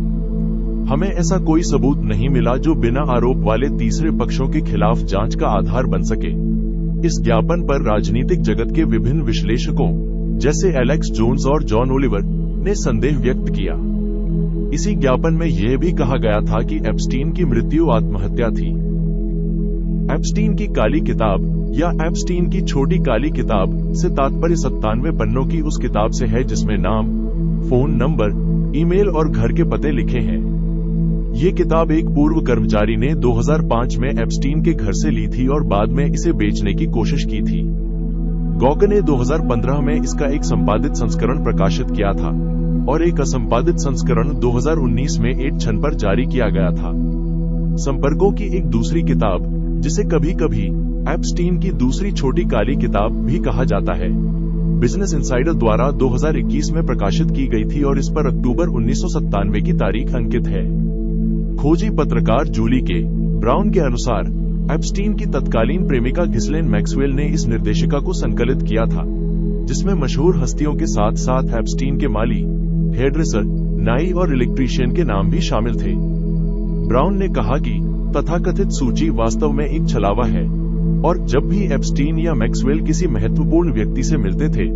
हमें ऐसा कोई सबूत नहीं मिला जो बिना आरोप वाले तीसरे पक्षों के खिलाफ जांच का आधार बन सके। इस ज्ञापन पर राजनीतिक जगत के विभिन्न विश्लेषकों जैसे एलेक्स जोन्स और जॉन ओलिवर ने संदेह व्यक्त किया। इसी ज्ञापन में यह भी कहा गया था कि एप्स्टीन की मृत्यु आत्महत्या थी। एप्स्टीन की काली किताब या एप्स्टीन की छोटी काली किताब से तात्पर्य 97 पन्नों की उस किताब से है जिसमें नाम, फोन नंबर, ईमेल और घर के पते लिखे हैं। ये किताब एक पूर्व कर्मचारी ने 2005 में एप्स्टीन के घर से ली थी और बाद में इसे बेचने की कोशिश की थी। गॉग ने 2015 में इसका एक संपादित संस्करण प्रकाशित किया था और एक असंपादित संस्करण 2019 में 8 छन पर जारी किया गया था। संपर्कों की एक दूसरी किताब, जिसे कभी कभी एप्स्टीन की दूसरी छोटी काली किताब भी कहा जाता है, बिजनेस इनसाइडर द्वारा 2021 में प्रकाशित की गई थी और इस पर अक्टूबर 1997 की तारीख अंकित है। खोजी पत्रकार जूली के ब्राउन के अनुसार एप्स्टीन की तत्कालीन प्रेमिका घिस्लेन मैक्सवेल ने इस निर्देशिका को संकलित किया था, जिसमें मशहूर हस्तियों के साथ साथ एप्स्टीन के माली, हेयरड्रेसर, नाई और इलेक्ट्रीशियन के नाम भी शामिल थे। ब्राउन ने कहा कि तथाकथित सूची वास्तव में एक छलावा है और जब भी एप्स्टीन या मैक्सवेल किसी महत्वपूर्ण व्यक्ति से मिलते थे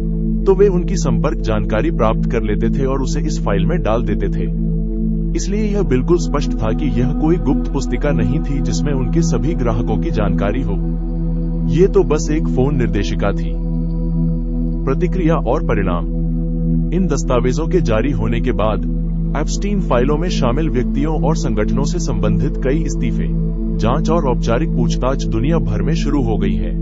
तो वे उनकी संपर्क जानकारी प्राप्त कर लेते थे और उसे इस फाइल में डाल देते थे। इसलिए यह बिल्कुल स्पष्ट था कि यह कोई गुप्त पुस्तिका नहीं थी जिसमें उनके सभी ग्राहकों की जानकारी हो। ये तो बस एक फोन निर्देशिका थी। प्रतिक्रिया और परिणाम। इन दस्तावेजों के जारी होने के बाद एप्स्टीन फाइलों में शामिल व्यक्तियों और संगठनों से संबंधित कई इस्तीफे, जांच और औपचारिक पूछताछ दुनिया भर में शुरू हो गई है।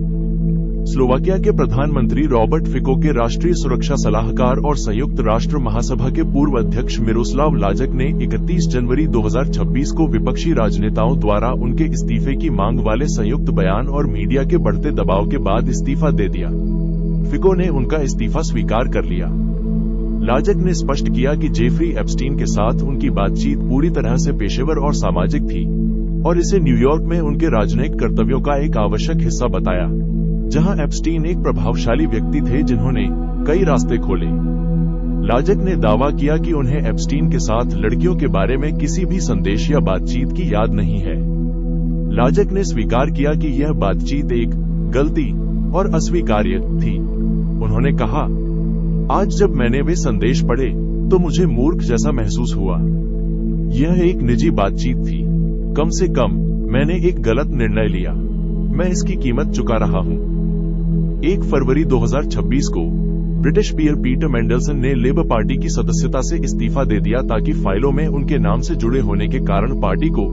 स्लोवाकिया के प्रधानमंत्री रॉबर्ट फिको के राष्ट्रीय सुरक्षा सलाहकार और संयुक्त राष्ट्र महासभा के पूर्व अध्यक्ष मिरोस्लाव लाजक ने 31 जनवरी 2026 को विपक्षी राजनेताओं द्वारा उनके इस्तीफे की मांग वाले संयुक्त बयान और मीडिया के बढ़ते दबाव के बाद इस्तीफा दे दिया। फिको ने उनका इस्तीफा स्वीकार कर लिया। लाजक ने स्पष्ट किया कि जेफरी एप्स्टीन के साथ उनकी बातचीत पूरी तरह से पेशेवर और सामाजिक थी और इसे न्यूयॉर्क में उनके राजनयिक कर्तव्यों का एक आवश्यक हिस्सा बताया, जहां एप्स्टीन एक प्रभावशाली व्यक्ति थे जिन्होंने कई रास्ते खोले। लाजक ने दावा किया कि उन्हें एप्स्टीन के साथ लड़कियों के बारे में किसी भी संदेश या बातचीत की याद नहीं है। लाजक ने स्वीकार किया कि यह बातचीत एक गलती और अस्वीकार्य थी। उन्होंने कहा, आज जब मैंने वे संदेश पढ़े तो मुझे मूर्ख जैसा महसूस हुआ। यह एक निजी बातचीत थी। कम से कम मैंने एक गलत निर्णय लिया। मैं इसकी कीमत चुका रहा हूं। 1 फरवरी 2026 को ब्रिटिश पीयर पीटर मेंडलसन ने लेबर पार्टी की सदस्यता से इस्तीफा दे दिया ताकि फाइलों में उनके नाम से जुड़े होने के कारण पार्टी को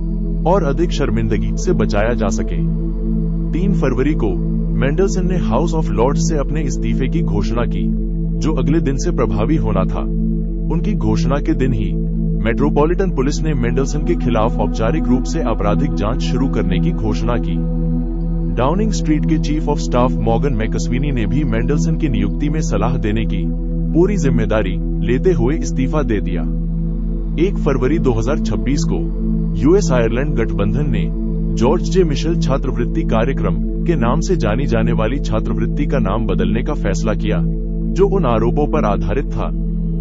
और अधिक शर्मिंदगी से बचाया जा सके। 3 फरवरी को मेंडलसन ने हाउस ऑफ लॉर्ड्स से अपने इस्तीफे की घोषणा की, जो अगले दिन से प्रभावी होना था। उनकी घोषणा के दिन ही मेट्रोपॉलिटन पुलिस ने मेंडलसन के खिलाफ औपचारिक रूप से आपराधिक जांच शुरू करने की घोषणा की। डाउनिंग स्ट्रीट के chief of staff Morgan McSweeney ने भी मेंडलसन की नियुक्ति में सलाह देने की पूरी जिम्मेदारी लेते हुए इस्तीफा दे दिया। 1 फरवरी 2026 को यूएस आयरलैंड गठबंधन ने जॉर्ज जे मिशेल छात्रवृत्ति कार्यक्रम के नाम से जानी जाने वाली छात्रवृत्ति का नाम बदलने का फैसला किया, जो उन आरोपों पर आधारित था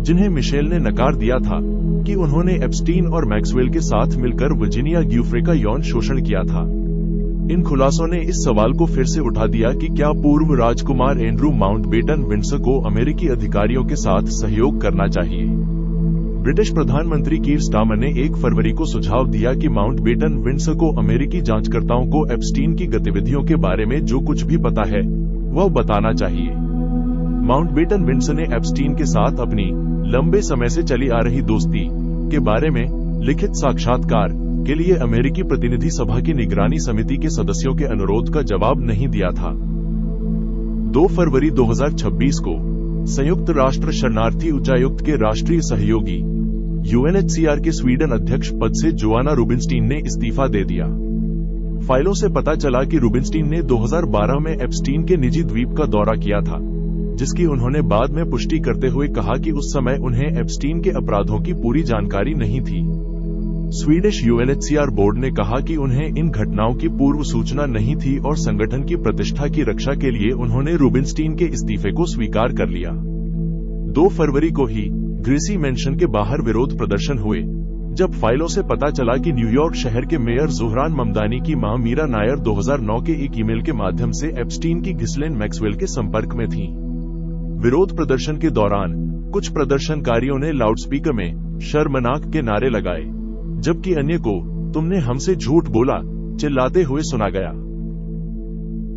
जिन्हें मिशेल ने नकार दिया था कि उन्होंने एप्स्टीन और मैक्सवेल के साथ मिलकर वर्जीनिया गिउफ्रे का यौन शोषण किया था। इन खुलासों ने इस सवाल को फिर से उठा दिया कि क्या पूर्व राजकुमार एंड्रू माउंटबेटन विंडसर को अमेरिकी अधिकारियों के साथ सहयोग करना चाहिए। ब्रिटिश प्रधानमंत्री कीर स्टारमर ने 1 फरवरी को सुझाव दिया कि माउंटबेटन विंडसर को अमेरिकी जांचकर्ताओं को एप्स्टीन की गतिविधियों के बारे में जो कुछ भी पता है वह बताना चाहिए। माउंटबेटन विंडसर ने एप्स्टीन के साथ अपनी लंबे समय से चली आ रही दोस्ती के बारे में लिखित साक्षात्कार के लिए अमेरिकी प्रतिनिधि सभा की निगरानी समिति के सदस्यों के अनुरोध का जवाब नहीं दिया था। 2 फरवरी 2026 को संयुक्त राष्ट्र शरणार्थी उच्चायुक्त के राष्ट्रीय सहयोगी यूएनएचसीआर के स्वीडन अध्यक्ष पद से जोआना रुबिनस्टीन ने इस्तीफा दे दिया। फाइलों से पता चला कि रुबिनस्टीन ने 2012 में एप्स्टीन के निजी द्वीप का दौरा किया था, जिसकी उन्होंने बाद में पुष्टि करते हुए कहा कि उस समय उन्हें एप्स्टीन के अपराधों की पूरी जानकारी नहीं थी। स्वीडिश यूएनएचसीआर बोर्ड ने कहा कि उन्हें इन घटनाओं की पूर्व सूचना नहीं थी और संगठन की प्रतिष्ठा की रक्षा के लिए उन्होंने रूबिनस्टीन के इस्तीफे को स्वीकार कर लिया। 2 फरवरी को ही ग्रेसी मैंशन के बाहर विरोध प्रदर्शन हुए, जब फाइलों से पता चला कि न्यूयॉर्क शहर के मेयर जोहरान ममदानी की मां मीरा नायर 2009 के एक ईमेल के माध्यम से एप्स्टीन की घिसलेन मैक्सवेल के संपर्क में थीं। विरोध प्रदर्शन के दौरान कुछ प्रदर्शनकारियों ने लाउडस्पीकर में शर्मनाक के नारे लगाए, जबकि अन्य को तुमने हमसे झूठ बोला चिल्लाते हुए सुना गया।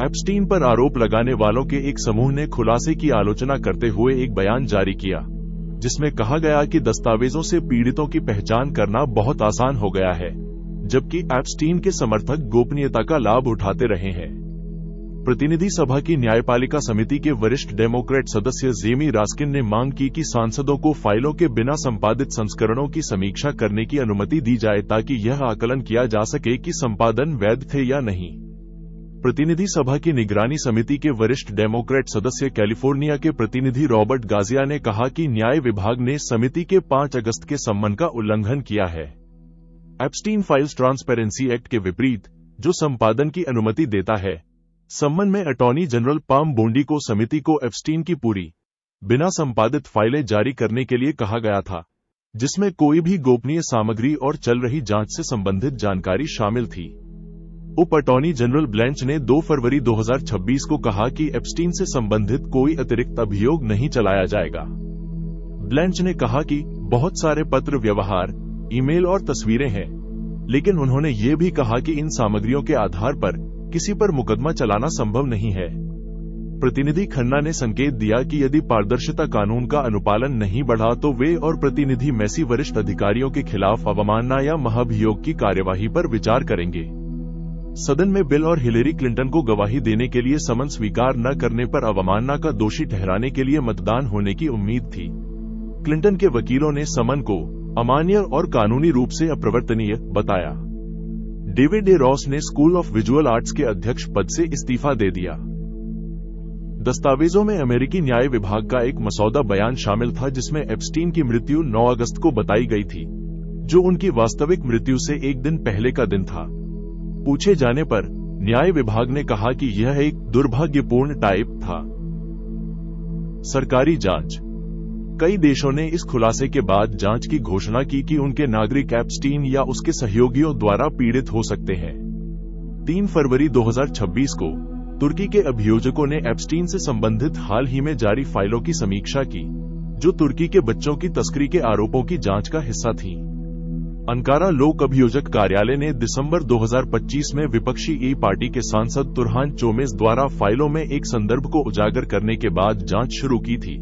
एप्स्टीन पर आरोप लगाने वालों के एक समूह ने खुलासे की आलोचना करते हुए एक बयान जारी किया, जिसमें कहा गया कि दस्तावेजों से पीड़ितों की पहचान करना बहुत आसान हो गया है, जबकि एप्स्टीन के समर्थक गोपनीयता का लाभ उठाते रहे हैं। प्रतिनिधि सभा की न्यायपालिका समिति के वरिष्ठ डेमोक्रेट सदस्य जेमी रास्किन ने मांग की कि सांसदों को फाइलों के बिना संपादित संस्करणों की समीक्षा करने की अनुमति दी जाए ताकि यह आकलन किया जा सके कि संपादन वैध थे या नहीं। प्रतिनिधि सभा की निगरानी समिति के वरिष्ठ डेमोक्रेट सदस्य कैलिफोर्निया के प्रतिनिधि रॉबर्ट गाजिया ने कहा कि न्याय विभाग ने समिति के 5 अगस्त के सम्मन का उल्लंघन किया है। एप्स्टीन फाइल्स ट्रांसपेरेंसी एक्ट के विपरीत, जो संपादन की अनुमति देता है, सम्मन में अटॉर्नी जनरल पाम बोंडी को समिति को एप्स्टीन की पूरी बिना संपादित फाइलें जारी करने के लिए कहा गया था, जिसमें कोई भी गोपनीय सामग्री और चल रही जांच से संबंधित जानकारी शामिल थी। उप अटॉर्नी जनरल ब्लैंच ने 2 फरवरी 2026 को कहा कि एप्स्टीन से संबंधित कोई अतिरिक्त अभियोग नहीं चलाया जाएगा। ब्लैंच ने कहा कि बहुत सारे पत्र व्यवहार, ईमेल और तस्वीरें हैं, लेकिन उन्होंने ये भी कहा कि इन सामग्रियों के आधार पर किसी पर मुकदमा चलाना संभव नहीं है। प्रतिनिधि खन्ना ने संकेत दिया कि यदि पारदर्शिता कानून का अनुपालन नहीं बढ़ा तो वे और प्रतिनिधि मैसी वरिष्ठ अधिकारियों के खिलाफ अवमानना या महाभियोग की कार्यवाही पर विचार करेंगे। सदन में बिल और हिलेरी क्लिंटन को गवाही देने के लिए समन स्वीकार न करने पर अवमानना का दोषी ठहराने के लिए मतदान होने की उम्मीद थी। क्लिंटन के वकीलों ने समन को अमान्य और कानूनी रूप से अप्रवर्तनीय बताया। डेविड ए रॉस ने स्कूल ऑफ विजुअल आर्ट्स के अध्यक्ष पद से इस्तीफा दे दिया। दस्तावेजों में अमेरिकी न्याय विभाग का एक मसौदा बयान शामिल था जिसमें एप्स्टीन की मृत्यु 9 अगस्त को बताई गई थी, जो उनकी वास्तविक मृत्यु से एक दिन पहले का दिन था। पूछे जाने पर न्याय विभाग ने कहा कि यह एक दुर्भाग्यपूर्ण टाइप था। सरकारी जांच। कई देशों ने इस खुलासे के बाद जांच की घोषणा की कि उनके नागरिक एप्स्टीन या उसके सहयोगियों द्वारा पीड़ित हो सकते हैं। 3 फरवरी 2026 को तुर्की के अभियोजकों ने एप्स्टीन से संबंधित हाल ही में जारी फाइलों की समीक्षा की, जो तुर्की के बच्चों की तस्करी के आरोपों की जांच का हिस्सा थी। अंकारा लोक अभियोजक कार्यालय ने दिसंबर 2025 में विपक्षी ई पार्टी के सांसद तुरहान चोमेस द्वारा फाइलों में एक संदर्भ को उजागर करने के बाद जांच शुरू की थी,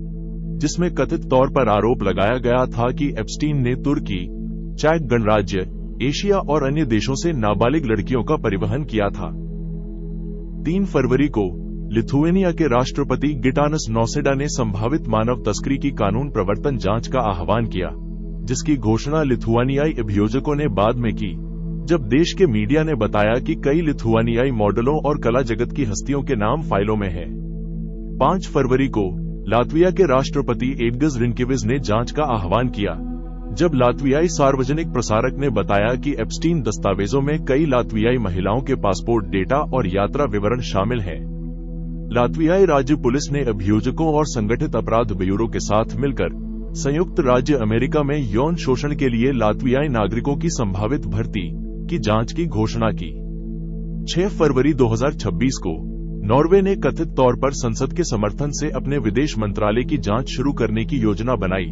जिसमें कथित तौर पर आरोप लगाया गया था कि एप्स्टीन ने तुर्की, चेक गणराज्य, एशिया और अन्य देशों से नाबालिग लड़कियों का परिवहन किया था। 3 फरवरी को लिथुआनिया के राष्ट्रपति गिटानस नौसेडा ने संभावित मानव तस्करी की कानून प्रवर्तन जांच का आह्वान किया, जिसकी घोषणा लिथुआनियाई अभियोजकों ने बाद में की, जब देश के मीडिया ने बताया कि कई लिथुआनियाई मॉडलों और कला जगत की हस्तियों के नाम फाइलों में हैं। 5 फरवरी को लात्विया के राष्ट्रपति एडगर्स रिनकेविच ने जांच का आह्वान किया, जब लात्वियाई सार्वजनिक प्रसारक ने बताया कि एप्स्टीन दस्तावेजों में कई लात्वियाई महिलाओं के पासपोर्ट डेटा और यात्रा विवरण शामिल हैं। लात्वियाई राज्य पुलिस ने अभियोजकों और संगठित अपराध ब्यूरो के साथ मिलकर संयुक्त राज्य अमेरिका में यौन शोषण के लिए लात्वियाई नागरिकों की संभावित भर्ती की जांच की घोषणा की। 6 फरवरी 2026 को नॉर्वे ने कथित तौर पर संसद के समर्थन से अपने विदेश मंत्रालय की जांच शुरू करने की योजना बनाई,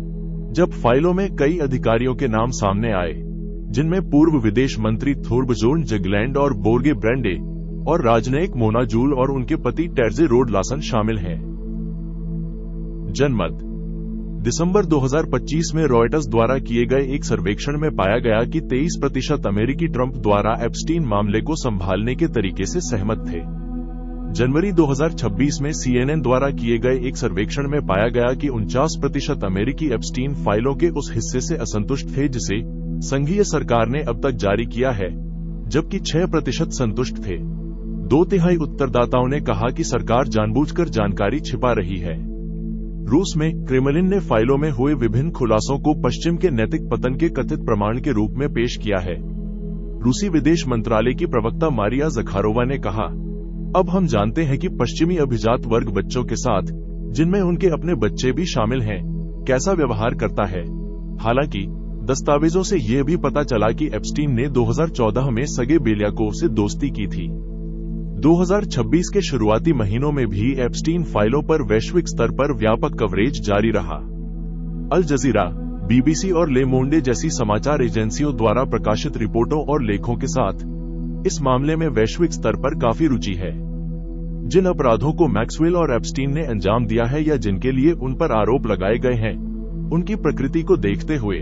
जब फाइलों में कई अधिकारियों के नाम सामने आए, जिनमें पूर्व विदेश मंत्री थोर्बजोर्न जगलैंड और बोर्गे ब्रेंडे और राजनयिक मोना जूल और उनके पति टेर्जे रोड लासन शामिल हैं। जनमत। दिसंबर 2025 में रॉयटर्स द्वारा किए गए एक सर्वेक्षण में पाया गया कि 23% अमेरिकी ट्रंप द्वारा एप्स्टीन मामले को संभालने के तरीके से सहमत थे। जनवरी 2026 में CNN द्वारा किए गए एक सर्वेक्षण में पाया गया कि 49% अमेरिकी एप्स्टीन फाइलों के उस हिस्से से असंतुष्ट थे जिसे संघीय सरकार ने अब तक जारी किया है, जबकि 6% संतुष्ट थे। 2/3 उत्तरदाताओं ने कहा कि सरकार जानबूझकर जानकारी छिपा रही है। रूस में क्रेमलिन ने फाइलों में हुए विभिन्न खुलासों को पश्चिम के नैतिक पतन के कथित प्रमाण के रूप में पेश किया है। रूसी विदेश मंत्रालय की प्रवक्ता मारिया ज़खारोवा ने कहा, अब हम जानते हैं कि पश्चिमी अभिजात वर्ग बच्चों के साथ, जिनमें उनके अपने बच्चे भी शामिल हैं, कैसा व्यवहार करता है। हालांकि दस्तावेजों से यह भी पता चला कि एप्स्टीन ने 2014 में सगे बेलियाकोव से दोस्ती की थी। 2026 के शुरुआती महीनों में भी एप्स्टीन फाइलों पर वैश्विक स्तर पर व्यापक कवरेज जारी रहा। अल जजीरा, बीबीसी और ले मोंडे जैसी समाचार एजेंसियों द्वारा प्रकाशित रिपोर्टों और लेखों के साथ इस मामले में वैश्विक स्तर पर काफी रुचि है। जिन अपराधों को मैक्सवेल और एप्स्टीन ने अंजाम दिया है या जिनके लिए उन पर आरोप लगाए गए हैं, उनकी प्रकृति को देखते हुए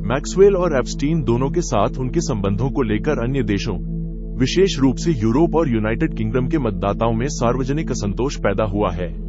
मैक्सवेल और एप्स्टीन दोनों के साथ उनके संबंधों को लेकर अन्य देशों, विशेष रूप से यूरोप और यूनाइटेड किंगडम के मतदाताओं में सार्वजनिक असंतोष पैदा हुआ है।